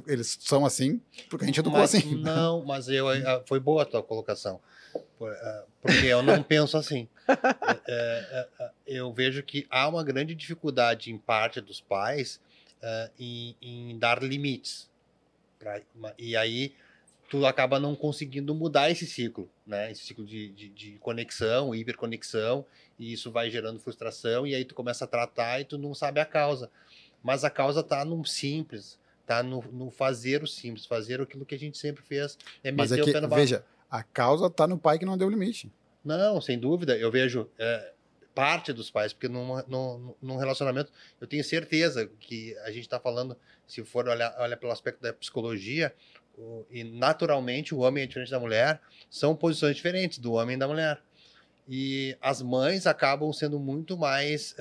eles são assim, porque a gente educou assim. Não, mas foi boa a tua colocação, porque eu não penso assim. Eu vejo que há uma grande dificuldade em parte dos pais em dar limites. E aí tu acaba não conseguindo mudar esse ciclo, né? Esse ciclo de conexão, hiperconexão, e isso vai gerando frustração, e aí tu começa a tratar e tu não sabe a causa. Mas a causa está no simples, está no fazer o simples, fazer aquilo que a gente sempre fez. Mas é que, veja, a causa está no pai que não deu limite. Não, sem dúvida. Eu vejo parte dos pais, porque num relacionamento, eu tenho certeza que a gente está falando, se for olhar pelo aspecto da psicologia, e naturalmente o homem é diferente da mulher, são posições diferentes do homem e da mulher. E as mães acabam sendo muito mais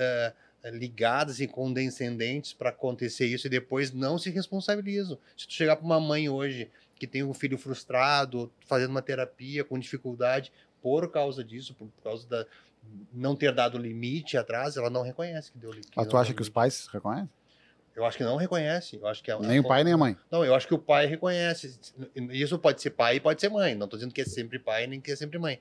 ligadas e condescendentes para acontecer isso e depois não se responsabilizam. Se tu chegar para uma mãe hoje que tem um filho frustrado, fazendo uma terapia com dificuldade por causa disso, por causa da não ter dado limite atrás, ela não reconhece que deu limite. Mas tu acha que os pais reconhecem? Eu acho que não reconhece. Eu acho que nem o pai nem a mãe. Não, eu acho que o pai reconhece. Isso pode ser pai e pode ser mãe. Não estou dizendo que é sempre pai nem que é sempre mãe.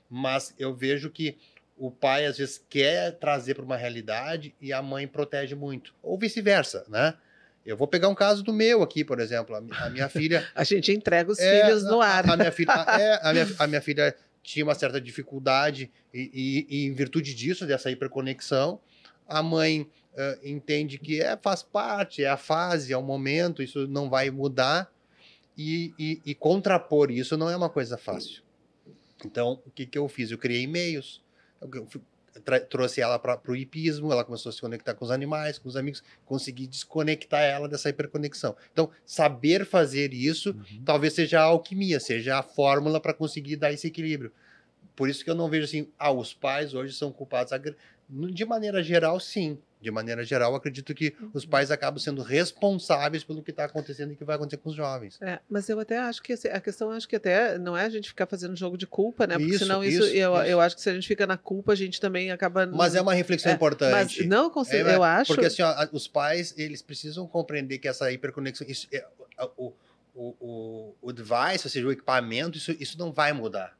Mas eu vejo que o pai às vezes quer trazer para uma realidade e a mãe protege muito. Ou vice-versa, né? Eu vou pegar um caso do meu aqui, por exemplo. A minha filha... A gente entrega os filhos no ar. A minha filha tinha uma certa dificuldade e em virtude disso, dessa hiperconexão, a mãe entende que faz parte, é a fase, é o momento, isso não vai mudar e contrapor isso não é uma coisa fácil. Então, o que eu fiz? Eu criei e-mails, trouxe ela para o hipismo, ela começou a se conectar com os animais, com os amigos, consegui desconectar ela dessa hiperconexão. Então, saber fazer isso talvez seja a alquimia, seja a fórmula para conseguir dar esse equilíbrio. Por isso que eu não vejo assim, os pais hoje são culpados. De maneira geral, sim. De maneira geral, acredito que os pais acabam sendo responsáveis pelo que está acontecendo e que vai acontecer com os jovens. Mas eu até acho que a questão, acho que até não é a gente ficar fazendo jogo de culpa, né? Porque senão eu acho que se a gente fica na culpa, a gente também acaba... Mas é uma reflexão importante. Mas não consigo, eu acho... Porque assim, os pais, eles precisam compreender que essa hiperconexão, o device, ou seja, o equipamento, isso não vai mudar.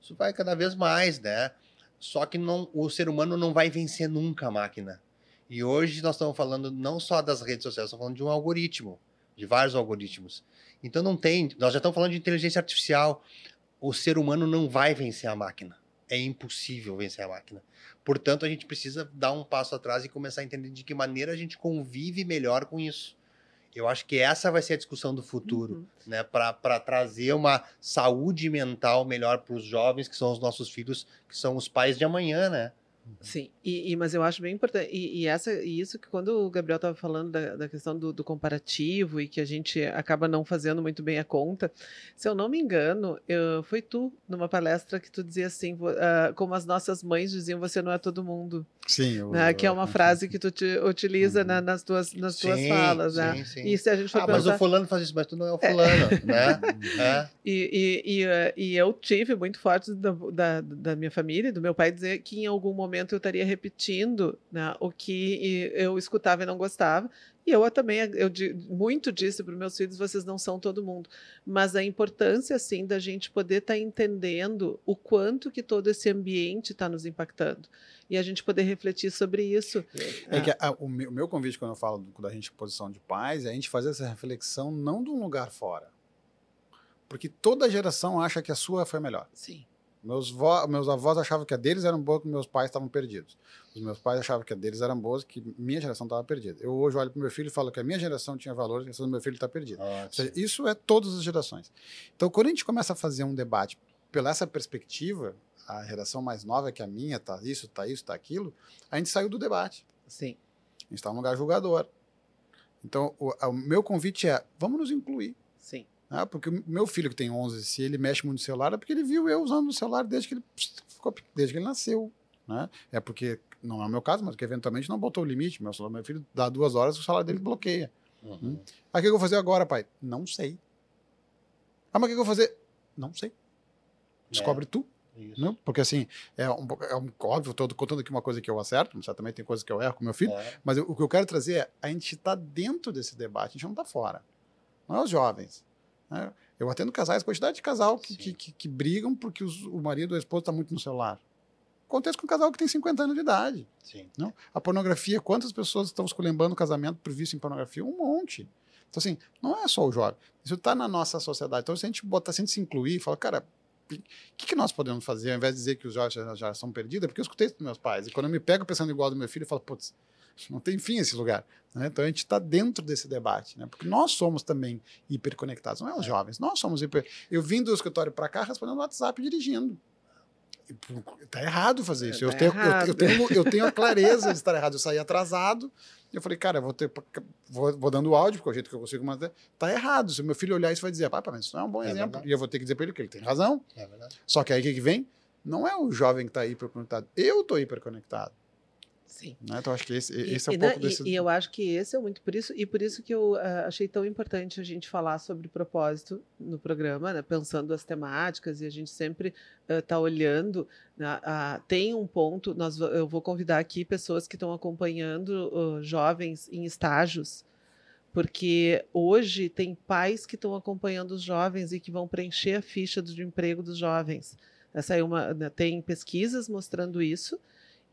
Isso vai cada vez mais, né? Só que o ser humano não vai vencer nunca a máquina. E hoje nós estamos falando não só das redes sociais, estamos falando de um algoritmo, de vários algoritmos. Então nós já estamos falando de inteligência artificial. O ser humano não vai vencer a máquina. É impossível vencer a máquina. Portanto, a gente precisa dar um passo atrás e começar a entender de que maneira a gente convive melhor com isso. Eu acho que essa vai ser a discussão do futuro, né? Para trazer uma saúde mental melhor para os jovens, que são os nossos filhos, que são os pais de amanhã, né? Sim, mas eu acho bem importante, e isso que quando o Gabriel estava falando da questão do comparativo e que a gente acaba não fazendo muito bem a conta, se eu não me engano, foi tu, numa palestra, que tu dizia assim, como as nossas mães diziam, você não é todo mundo. Sim, Né? Que é uma frase que tu utiliza nas tuas falas, né? Sim. E se a gente for mas pensar... o fulano faz isso, mas tu não é o fulano, né? E eu tive muito forte da minha família, do meu pai, dizer que em algum momento eu estaria repetindo, né, o que eu escutava e não gostava. E eu também, muito disse para os meus filhos, vocês não são todo mundo. Mas a importância, assim, da gente poder estar entendendo o quanto que todo esse ambiente está nos impactando. E a gente poder refletir sobre isso. O meu convite, quando eu falo da gente posição de pais, é a gente fazer essa reflexão não de um lugar fora. Porque toda geração acha que a sua foi melhor. Sim. Meus avós achavam que a deles eram boas, que meus pais estavam perdidos. Os meus pais achavam que a deles eram boas, que minha geração estava perdida. Eu hoje olho para o meu filho e falo que a minha geração tinha valor, que a geração do meu filho está perdida. Ou seja, isso é todas as gerações. Então, quando a gente começa a fazer um debate pela essa perspectiva, a geração mais nova que a minha, tá isso, tá aquilo, a gente saiu do debate. Sim. A gente está num lugar julgador. Então, o meu convite é, vamos nos incluir. Sim. Porque o meu filho que tem 11, se ele mexe muito no celular, é porque ele viu eu usando o celular desde que ele nasceu. Né? É porque, não é o meu caso, mas que eventualmente não botou o limite. Meu filho dá 2 horas, o celular dele bloqueia. Aí o que eu vou fazer agora, pai? Não sei. Mas o que eu vou fazer? Não sei. Descobre tu. Não? Porque assim, óbvio, estou contando aqui uma coisa que eu acerto, mas também tem coisas que eu erro com meu filho, mas o que eu quero trazer é, a gente está dentro desse debate, a gente não está fora. Não é os jovens. Né? Eu atendo casais, quantidade de casal que brigam porque o marido ou a esposa está muito no celular. Acontece com um casal que tem 50 anos de idade. Sim. Não? A pornografia, quantas pessoas estão esculhambando o casamento por vício em pornografia? Um monte. Então, assim, não é só o jovem. Isso está na nossa sociedade. Então, se a gente se incluir e falar, cara, o que nós podemos fazer, ao invés de dizer que os jovens já são perdidos, porque eu escutei isso dos meus pais. E quando eu me pego pensando igual do meu filho, eu falo, putz, não tem fim esse lugar. Né? Então a gente está dentro desse debate, né? Porque nós somos também hiperconectados, não é os jovens, nós somos Eu vim do escritório para cá respondendo no WhatsApp dirigindo. Está errado fazer isso. Eu tenho a clareza de estar errado. Eu saí atrasado, eu falei, cara, vou dando áudio, porque é o jeito que eu consigo manter. Está errado. Se o meu filho olhar isso, vai dizer, pai, mas isso não é um bom exemplo. Verdade. E eu vou ter que dizer para ele que ele tem razão. É verdade. Só que aí o que vem? Não é o jovem que está hiperconectado. Eu estou hiperconectado. Sim. Né? Então, acho que esse é um pouco desse... E eu acho que esse é muito por isso que eu achei tão importante a gente falar sobre propósito no programa, né? Pensando as temáticas, e a gente sempre está olhando. Tem um ponto, eu vou convidar aqui pessoas que estão acompanhando jovens em estágios, porque hoje tem pais que estão acompanhando os jovens e que vão preencher a ficha de emprego dos jovens. Tem pesquisas mostrando isso.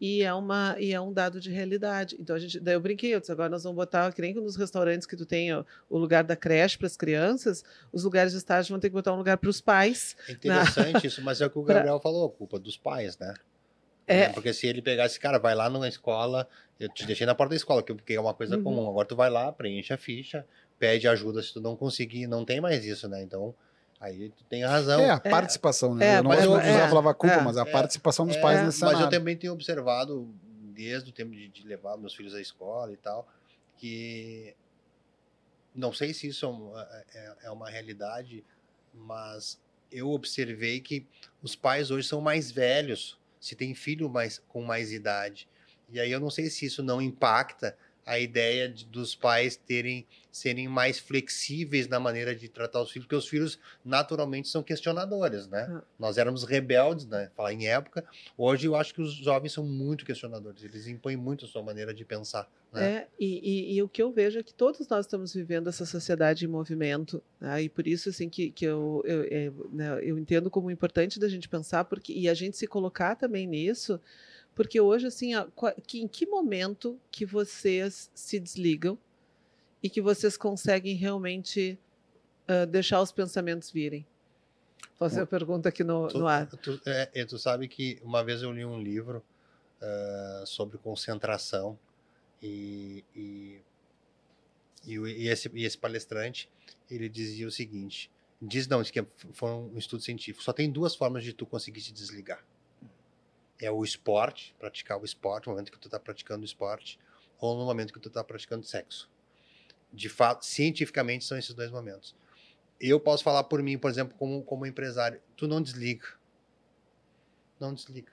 E é um dado de realidade. Então, daí eu brinquei, eu disse, agora nós vamos botar, que nem nos restaurantes que tu tem o lugar da creche para as crianças, os lugares de estágio vão ter que botar um lugar para os pais. É interessante isso, mas é o que o Gabriel falou, culpa dos pais, né? Porque se ele pegasse, cara, vai lá numa escola, eu te deixei na porta da escola, porque é uma coisa comum, agora tu vai lá, preenche a ficha, pede ajuda se tu não conseguir, não tem mais isso, né? Então... Aí tu tem razão. A participação, né? Eu não gosto de usar a palavra culpa, mas a participação dos pais nesse cenário. Mas eu também tenho observado, desde o tempo de levar meus filhos à escola e tal, que não sei se isso é uma realidade, mas eu observei que os pais hoje são mais velhos, se tem filho com mais idade. E aí eu não sei se isso não impacta a ideia dos pais serem mais flexíveis na maneira de tratar os filhos, porque os filhos naturalmente são questionadores, né? Nós éramos rebeldes, né? Falar em época. Hoje eu acho que os jovens são muito questionadores, eles impõem muito a sua maneira de pensar, né? E o que eu vejo é que todos nós estamos vivendo essa sociedade em movimento, né? E por isso assim que né, eu entendo como importante da gente pensar, e a gente se colocar também nisso. Porque hoje, assim, em que momento que vocês se desligam e que vocês conseguem realmente deixar os pensamentos virem? Vou fazer a pergunta aqui no ar. Tu sabe que uma vez eu li um livro sobre concentração e esse palestrante, ele dizia o seguinte, isso que foi um estudo científico, só tem 2 formas de tu conseguir se desligar. É o esporte, praticar o esporte, no momento que tu está praticando o esporte, ou no momento que tu está praticando sexo. De fato, cientificamente, são esses 2 momentos. Eu posso falar por mim, por exemplo, como empresário, tu não desliga. Não desliga.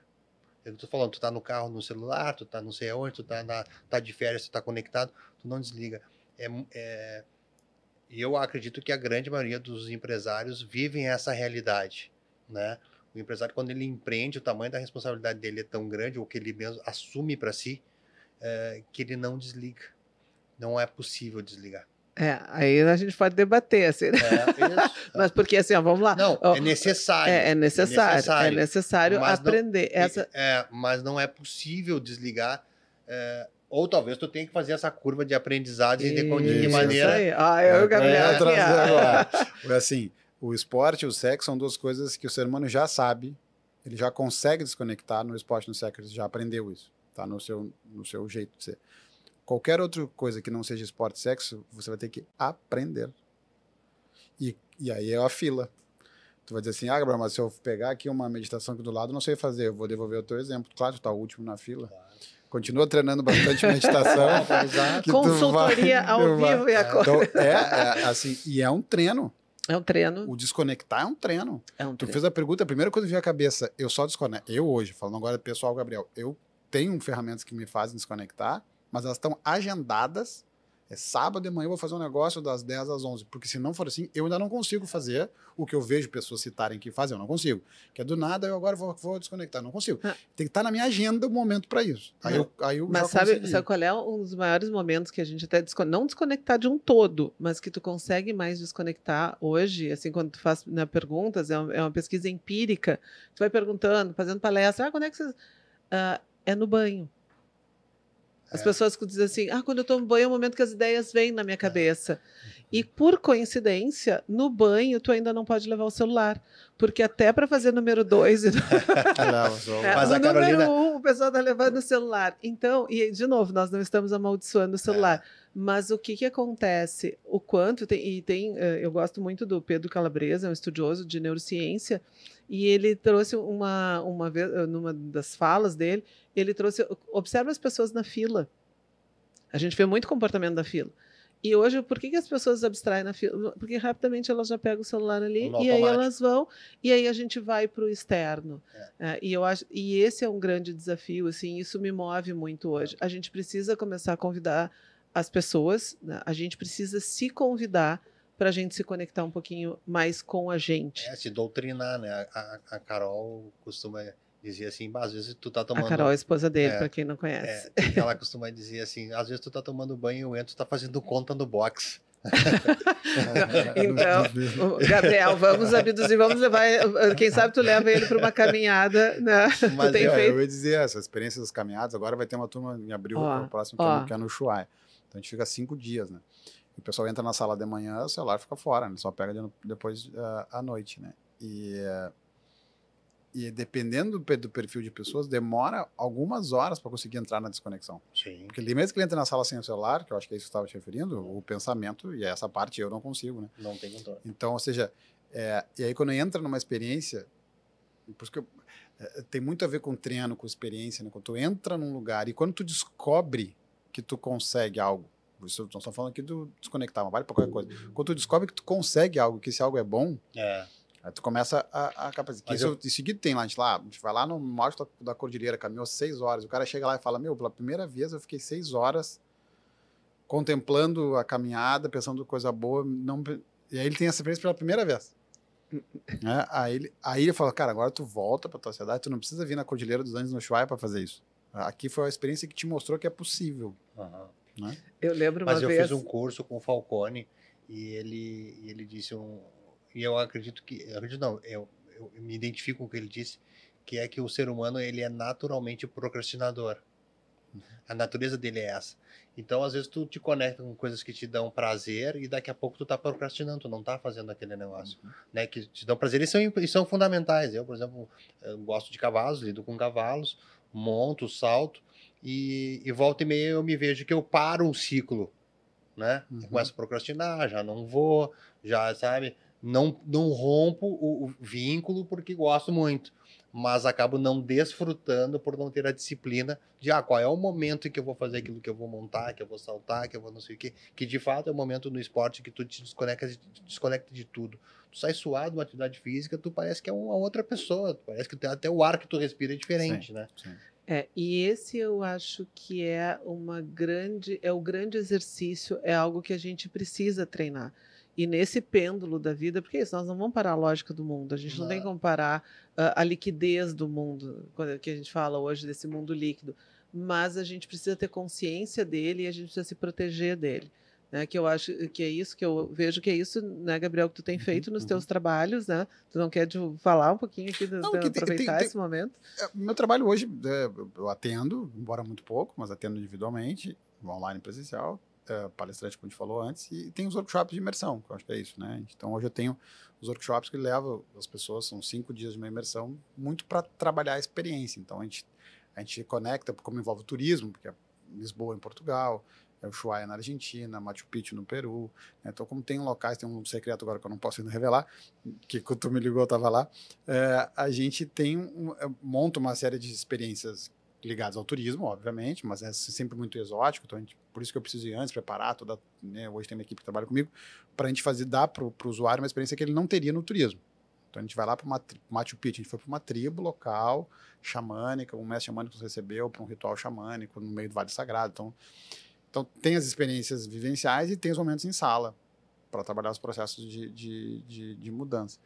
Eu tô falando, tu tá no carro, no celular, tu tá não sei aonde, tu tá de férias, tu tá conectado, tu não desliga. E eu acredito que a grande maioria dos empresários vivem essa realidade, né? O empresário, quando ele empreende, o tamanho da responsabilidade dele é tão grande, ou que ele mesmo assume para si, que ele não desliga. Não é possível desligar. Aí a gente pode debater, assim, né? Isso. Mas porque, assim, ó, vamos lá. Não, é necessário. É necessário aprender. Mas não é possível desligar. Ou talvez tu tenha que fazer essa curva de aprendizado e de que maneira... Isso aí. Eu e o Gabriel aqui. Assim, o esporte e o sexo são 2 coisas que o ser humano já sabe, ele já consegue desconectar no esporte e no sexo, ele já aprendeu isso, tá no seu jeito de ser. Qualquer outra coisa que não seja esporte e sexo, você vai ter que aprender. E aí é a fila. Tu vai dizer assim, Gabriel, mas se eu pegar aqui uma meditação aqui do lado, não sei fazer, eu vou devolver o teu exemplo. Claro, tu tá o último na fila. Claro. Continua treinando bastante meditação. Consultoria ao vivo e a Então, assim, e é um treino. É um treino. O desconectar é um treino. Tu fez a pergunta, a primeira coisa que veio à cabeça, eu só desconecto. Eu hoje, falando agora pessoal, Gabriel, eu tenho ferramentas que me fazem desconectar, mas elas estão agendadas. É sábado de manhã, eu vou fazer um negócio das 10 às 11. Porque se não for assim, eu ainda não consigo fazer o que eu vejo pessoas citarem que fazem. Eu não consigo. Que é do nada, eu agora vou desconectar. Não consigo. Tem que estar na minha agenda o momento para isso. Aí eu mas já sabe qual é um dos maiores momentos que a gente até não desconectar de um todo, mas que tu consegue mais desconectar hoje, assim, quando tu faz perguntas, é uma pesquisa empírica, tu vai perguntando, fazendo palestra, quando é que vocês... é no banho. As pessoas que dizem assim, quando eu tomo banho é o momento que as ideias vêm na minha cabeça. E, por coincidência, no banho, tu ainda não pode levar o celular. Porque até para fazer número 2 mas a Carolina... número 1, o pessoal está levando o celular. Então, e de novo, nós não estamos amaldiçoando o celular. Mas o que acontece? O quanto... eu gosto muito do Pedro Calabresa, é um estudioso de neurociência, e ele trouxe uma vez, numa das falas dele, ele trouxe, observa as pessoas na fila. A gente vê muito comportamento da fila. E hoje, por que as pessoas abstraem na fila? Porque rapidamente elas já pegam o celular ali e aí elas vão, e aí a gente vai para o externo. E esse é um grande desafio, assim, isso me move muito hoje. A gente precisa começar a convidar as pessoas, né? A gente precisa se convidar para a gente se conectar um pouquinho mais com a gente. Se doutrinar, né? A Carol costuma dizer assim, às vezes tu tá tomando... A Carol é a esposa dele, para quem não conhece. Ela costuma dizer assim, às vezes tu tá tomando banho e eu entro, tu tá fazendo conta no box. Então, Gabriel, vamos abduzir, vamos levar, quem sabe tu leva ele para uma caminhada, né? Mas eu ia dizer, essa experiência das caminhadas, agora vai ter uma turma em abril, o próximo que é no Ushuaia. Então a gente fica 5 dias, né? O pessoal entra na sala de manhã, o celular fica fora, né? Só pega depois à noite, né? E dependendo do perfil de pessoas, demora algumas horas para conseguir entrar na desconexão. Sim. Porque mesmo que ele entre na sala sem o celular, que eu acho que é isso que você estava te referindo, o pensamento, e essa parte eu não consigo, né? Não tem controle. Então, ou seja, e aí quando entra numa experiência, por isso que tem muito a ver com treino, com experiência, né? Quando tu entra num lugar e quando tu descobre que tu consegue algo, nós estamos falando aqui do desconectar, mas vale para qualquer coisa. Quando tu descobre que tu consegue algo, que esse algo é bom, aí tu começa a capacitar. Em seguida tem lá, a gente vai lá no alto da cordilheira, caminhou 6 horas, o cara chega lá e fala, pela primeira vez eu fiquei 6 horas contemplando a caminhada, pensando coisa boa, e aí ele tem essa experiência pela primeira vez. Né? Aí ele fala, cara, agora tu volta pra tua cidade, tu não precisa vir na Cordilheira dos Andes no Ushuaia para fazer isso. Aqui foi a experiência que te mostrou que é possível. Né? Eu lembro Mas uma eu vez... fiz um curso com o Falcone e ele disse e eu acredito que, eu me identifico com o que ele disse, que é que o ser humano ele é naturalmente procrastinador. A natureza dele é essa. Então, às vezes, tu te conecta com coisas que te dão prazer e daqui a pouco tu tá procrastinando, tu não tá fazendo aquele negócio, né? Que te dão prazer e são fundamentais. Eu, por exemplo, eu gosto de cavalos, lido com cavalos, monto, salto e volta e meia eu me vejo que eu paro um ciclo, né? Eu começo a procrastinar, já não vou, já, sabe? Não rompo o vínculo porque gosto muito, mas acabo não desfrutando por não ter a disciplina de qual é o momento em que eu vou fazer aquilo que eu vou montar, que eu vou saltar, que eu vou não sei o quê, que de fato é o momento no esporte que tu te desconecta de tudo. Tu sai suado uma atividade física, tu parece que é uma outra pessoa, parece que até o ar que tu respira é diferente, Sim, né? sim. E esse eu acho que é o grande exercício, é algo que a gente precisa treinar. E nesse pêndulo da vida, porque isso, nós não vamos parar a lógica do mundo, a gente não tem como parar a liquidez do mundo, que a gente fala hoje desse mundo líquido, mas a gente precisa ter consciência dele e a gente precisa se proteger dele. Né, que eu acho que é isso, que eu vejo que é isso, né, Gabriel, que tu tem feito nos teus trabalhos, né? Tu não quer falar um pouquinho aqui, Não, aproveitar esse momento? Meu trabalho hoje, eu atendo, embora muito pouco, mas atendo individualmente, online e presencial, palestrante, como a gente falou antes, e tem os workshops de imersão, que eu acho que é isso, né? Então, hoje eu tenho os workshops que levam as pessoas, são 5 dias de uma imersão, muito para trabalhar a experiência. Então, a gente conecta, como envolve o turismo, porque é Lisboa em Portugal, é o Ushuaia na Argentina, Machu Picchu no Peru. Né? Então, como tem locais, tem um secreto agora que eu não posso ainda revelar, que quando tu me ligou eu estava lá, a gente monta uma série de experiências ligadas ao turismo, obviamente, mas é sempre muito exótico, então por isso que eu preciso ir antes, preparar toda, né, hoje tem uma equipe que trabalha comigo, para a gente dar para o usuário uma experiência que ele não teria no turismo. Então a gente vai lá para Machu Picchu, a gente foi para uma tribo local, xamânica, um mestre xamânico nos recebeu para um ritual xamânico no meio do Vale Sagrado. Então tem as experiências vivenciais e tem os momentos em sala para trabalhar os processos de mudança.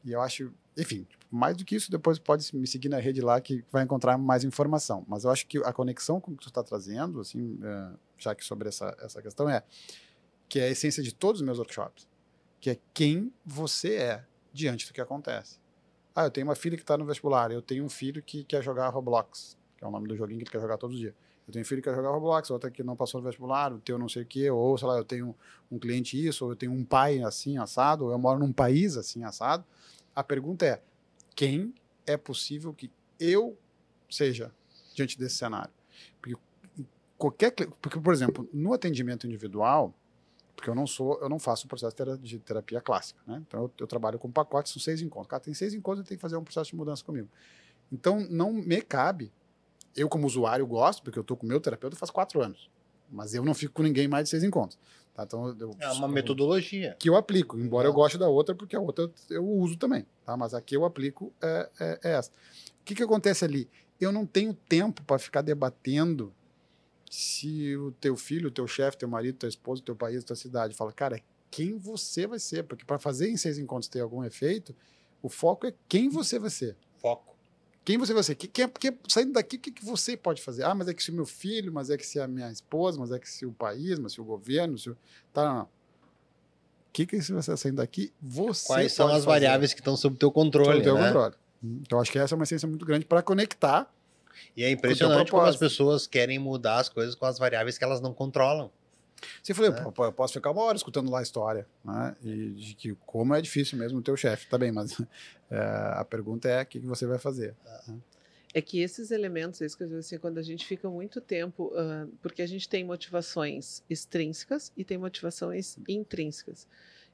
E eu acho, enfim, mais do que isso, depois pode me seguir na rede lá que vai encontrar mais informação. Mas eu acho que a conexão com o que tu está trazendo, assim, já que sobre essa questão, que é a essência de todos os meus workshops, que é quem você é diante do que acontece. Eu tenho uma filha que está no vestibular, eu tenho um filho que quer jogar Roblox, que é o nome do joguinho que ele quer jogar todos os dias. Eu tenho um filho que quer jogar Roblox, outra que não passou no vestibular, o teu não sei o quê, ou, sei lá, eu tenho um cliente isso, ou eu tenho um pai assim, assado, ou eu moro num país assim, assado. A pergunta é, quem é possível que eu seja diante desse cenário? Porque, por exemplo, no atendimento individual, porque eu não faço o processo de terapia clássica, né? Então eu trabalho com pacotes, são 6 encontros. Cara, tem 6 encontros, eu tenho que fazer um processo de mudança comigo. Então não me cabe, eu como usuário gosto, porque eu estou com o meu terapeuta faz 4 anos, mas eu não fico com ninguém mais de 6 encontros. Tá? Então, é uma metodologia que eu aplico, embora eu goste da outra, porque a outra eu uso também, tá? Mas a que eu aplico é essa. O que acontece ali? Eu não tenho tempo para ficar debatendo se o teu filho, o teu chefe, teu marido, tua esposa, teu país, tua cidade fala, cara, quem você vai ser? Porque para fazer em 6 encontros ter algum efeito, o foco é quem você vai ser. Foco. Quem você vai ser? Saindo daqui, o que você pode fazer? Mas é que se o meu filho, mas é que se a minha esposa, mas é que se o país, mas se o governo, se o... Tá, não. O que você vai saindo daqui, você Quais são as fazer. variáveis que estão sob o teu controle, sob o teu né? controle. Então, acho que essa é uma essência muito grande para conectar. E é impressionante como as pessoas querem mudar as coisas com as variáveis que elas não controlam. Você falou, eu posso ficar uma hora escutando lá a história, né? E de que como é difícil mesmo o teu chefe, tá bem, mas a pergunta é o que você vai fazer. É que esses elementos, é isso que eu digo assim, quando a gente fica muito tempo, porque a gente tem motivações extrínsecas e tem motivações intrínsecas.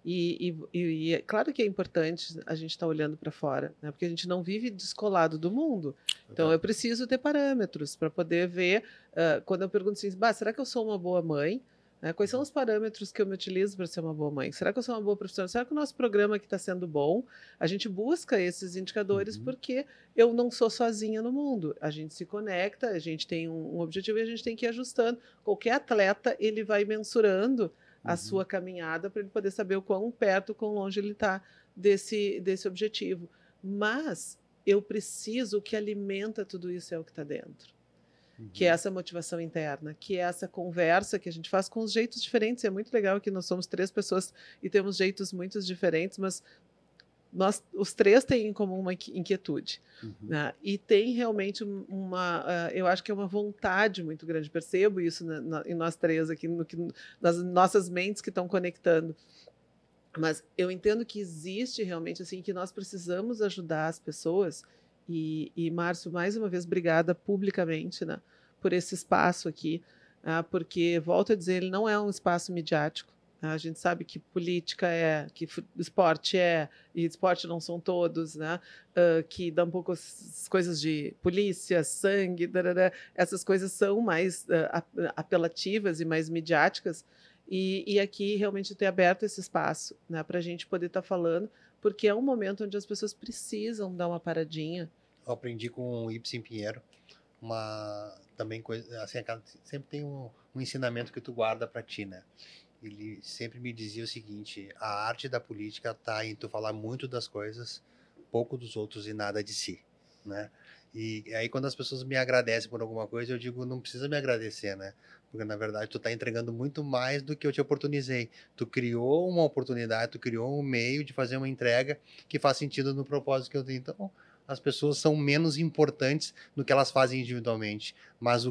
E é claro que é importante a gente estar olhando para fora, né? Porque a gente não vive descolado do mundo. Então, eu preciso ter parâmetros para poder ver. Quando eu pergunto assim, será que eu sou uma boa mãe? Né? Quais são os parâmetros que eu me utilizo para ser uma boa mãe? Será que eu sou uma boa profissional? Será que o nosso programa aqui está sendo bom? A gente busca esses indicadores porque eu não sou sozinha no mundo. A gente se conecta, a gente tem um objetivo e a gente tem que ir ajustando. Qualquer atleta, ele vai mensurando a sua caminhada para ele poder saber o quão perto, o quão longe ele está desse objetivo. Mas eu preciso, o que alimenta tudo isso é o que está dentro. Que é essa motivação interna, que é essa conversa que a gente faz com os jeitos diferentes. É muito legal que nós somos 3 pessoas e temos jeitos muito diferentes, mas nós, os 3 têm em comum uma inquietude. Né? E tem realmente eu acho que é uma vontade muito grande, percebo isso em nós 3 aqui, nas nossas mentes que estão conectando. Mas eu entendo que existe realmente, assim, que nós precisamos ajudar as pessoas. E Márcio, mais uma vez, obrigada publicamente, né, por esse espaço aqui, porque, volto a dizer, ele não é um espaço midiático. A gente sabe que política que esporte e esporte não são todos, né, que dá um pouco as coisas de polícia, sangue, essas coisas são mais apelativas e mais midiáticas. E aqui realmente ter aberto esse espaço, né, para a gente poder estar falando, porque é um momento onde as pessoas precisam dar uma paradinha. Eu aprendi com o Ibsen Pinheiro também coisa assim, sempre tem um ensinamento que tu guarda para ti, né? Ele sempre me dizia o seguinte: a arte da política está em tu falar muito das coisas, pouco dos outros e nada de si, né? E aí quando as pessoas me agradecem por alguma coisa, eu digo, não precisa me agradecer, né? Porque na verdade tu está entregando muito mais do que eu te oportunizei. Tu criou uma oportunidade, tu criou um meio de fazer uma entrega que faz sentido no propósito que eu tenho. Então, as pessoas são menos importantes do que elas fazem individualmente, mas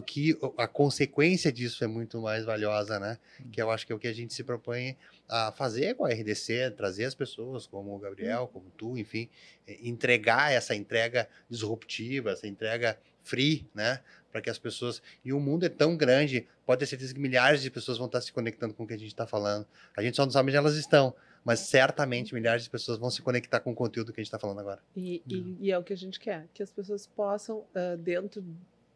a consequência disso é muito mais valiosa, né? Que eu acho que é o que a gente se propõe a fazer com a RDC, trazer as pessoas como o Gabriel, como tu, enfim, entregar essa entrega disruptiva, essa entrega free, né? Para que as pessoas... E o mundo é tão grande, pode ter certeza que milhares de pessoas vão estar se conectando com o que a gente está falando. A gente só não sabe onde elas estão, mas certamente milhares de pessoas vão se conectar com o conteúdo que a gente está falando agora. E é o que a gente quer, que as pessoas possam, dentro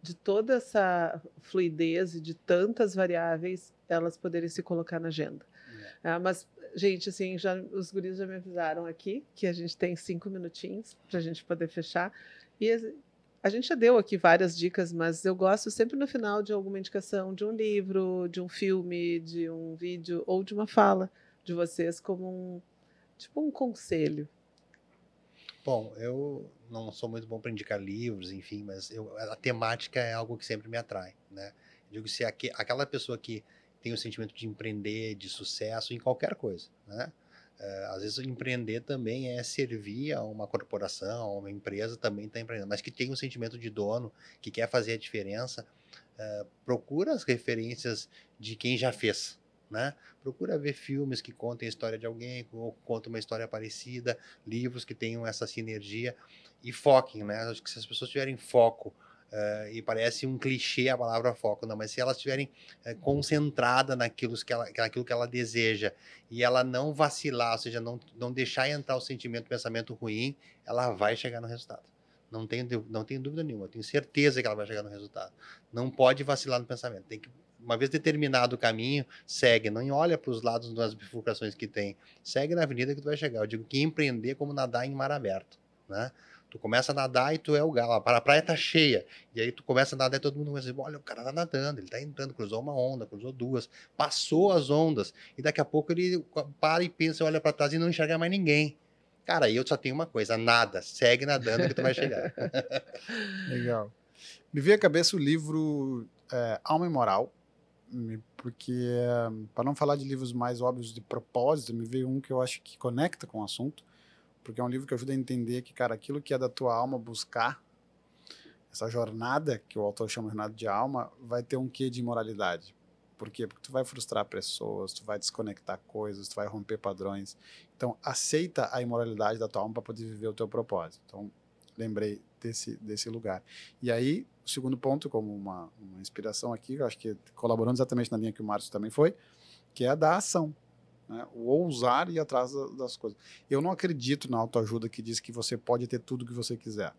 de toda essa fluidez e de tantas variáveis, elas poderem se colocar na agenda. Mas, gente, assim, os guris já me avisaram aqui que a gente tem 5 minutinhos para a gente poder fechar. E a gente já deu aqui várias dicas, mas eu gosto sempre no final de alguma indicação de um livro, de um filme, de um vídeo ou de uma fala de vocês como um conselho. Bom, eu não sou muito bom para indicar livros, enfim, mas a temática é algo que sempre me atrai, né? Eu digo, se aquela pessoa que tem o sentimento de empreender, de sucesso em qualquer coisa, né? Às vezes empreender também é servir a uma corporação, a uma empresa, também está empreendendo, mas que tem um sentimento de dono, que quer fazer a diferença, procura as referências de quem já fez, né? Procura ver filmes que contem a história de alguém, ou contam uma história parecida, livros que tenham essa sinergia, e foquem, né? Acho que se as pessoas tiverem foco, e parece um clichê a palavra foco, não, mas se elas estiverem concentrada naquilo que ela deseja, e ela não vacilar, ou seja, não deixar entrar o sentimento, o pensamento ruim, ela vai chegar no resultado. Não tenho dúvida nenhuma, eu tenho certeza que ela vai chegar no resultado. Não pode vacilar no pensamento, tem que, uma vez determinado o caminho, segue, não olha para os lados das bifurcações que tem, segue na avenida que tu vai chegar. Eu digo que empreender é como nadar em mar aberto, né? Tu começa a nadar e tu é o galo, a praia tá cheia, e aí tu começa a nadar e todo mundo começa a dizer, olha, o cara tá nadando, ele tá entrando, cruzou uma onda, cruzou duas, passou as ondas, e daqui a pouco ele para e pensa, olha para trás e não enxerga mais ninguém. Cara, aí eu só tenho uma coisa, nada, segue nadando que tu vai chegar. Legal. Me veio à cabeça o livro Alma e Moral, porque, para não falar de livros mais óbvios de propósito, me veio um que eu acho que conecta com o assunto, porque é um livro que ajuda a entender que, cara, aquilo que é da tua alma buscar, essa jornada, que o autor chama jornada de alma, vai ter um quê de imoralidade. Por quê? Porque tu vai frustrar pessoas, tu vai desconectar coisas, tu vai romper padrões. Então, aceita a imoralidade da tua alma para poder viver o teu propósito. Então, lembrei desse lugar. E aí, o segundo ponto, como uma inspiração aqui, eu acho que colaborando exatamente na linha que o Márcio também foi, que é a da ação. Né? O ousar ir atrás das coisas. Eu não acredito na autoajuda que diz que você pode ter tudo o que você quiser.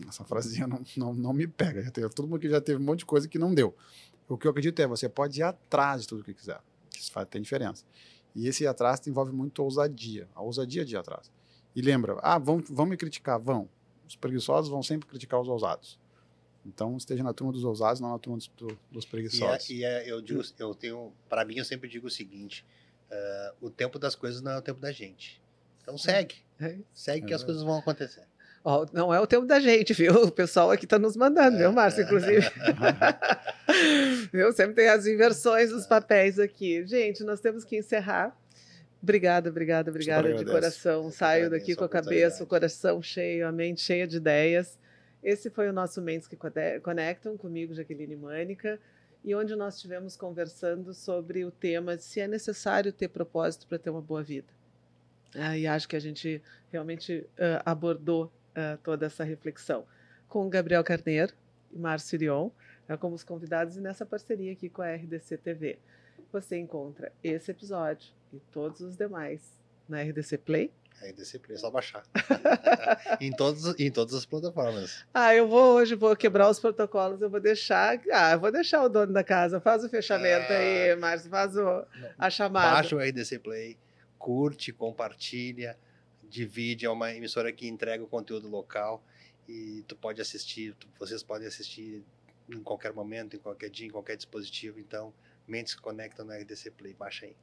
Essa frasezinha não me pega. Todo mundo que já teve um monte de coisa que não deu. O que eu acredito é você pode ir atrás de tudo que quiser. Isso tem diferença. E esse ir atrás envolve muito ousadia. A ousadia de ir atrás. E lembra, vão me criticar? Vão. Os preguiçosos vão sempre criticar os ousados. Então, esteja na turma dos ousados, não na turma dos preguiçosos. Eu tenho, para mim, eu sempre digo o seguinte: o tempo das coisas não é o tempo da gente. Então segue que as coisas vão acontecer. Ó, não é o tempo da gente, viu? O pessoal aqui está nos mandando, viu, Márcio, inclusive. Viu? Sempre tem as inversões dos papéis aqui. Gente, nós temos que encerrar. Obrigada de coração. Saio daqui com a cabeça, o coração cheio, a mente cheia de ideias. Esse foi o nosso Mentes que Conectam, comigo, Jaqueline Mânica, e onde nós estivemos conversando sobre o tema de se é necessário ter propósito para ter uma boa vida. E acho que a gente realmente abordou toda essa reflexão com o Gabriel Carneiro e Márcio Sirion, como os convidados, e nessa parceria aqui com a RDC TV. Você encontra esse episódio e todos os demais na RDC Play. RDC Play, é só baixar. em todas as plataformas. Hoje vou quebrar os protocolos, eu vou deixar o dono da casa, faz o fechamento aí, Márcio, faz a chamada. Baixa o RDC Play, curte, compartilha, divide, é uma emissora que entrega o conteúdo local e vocês podem assistir em qualquer momento, em qualquer dia, em qualquer dispositivo. Então, Mentes que Conectam no RDC Play, baixa aí.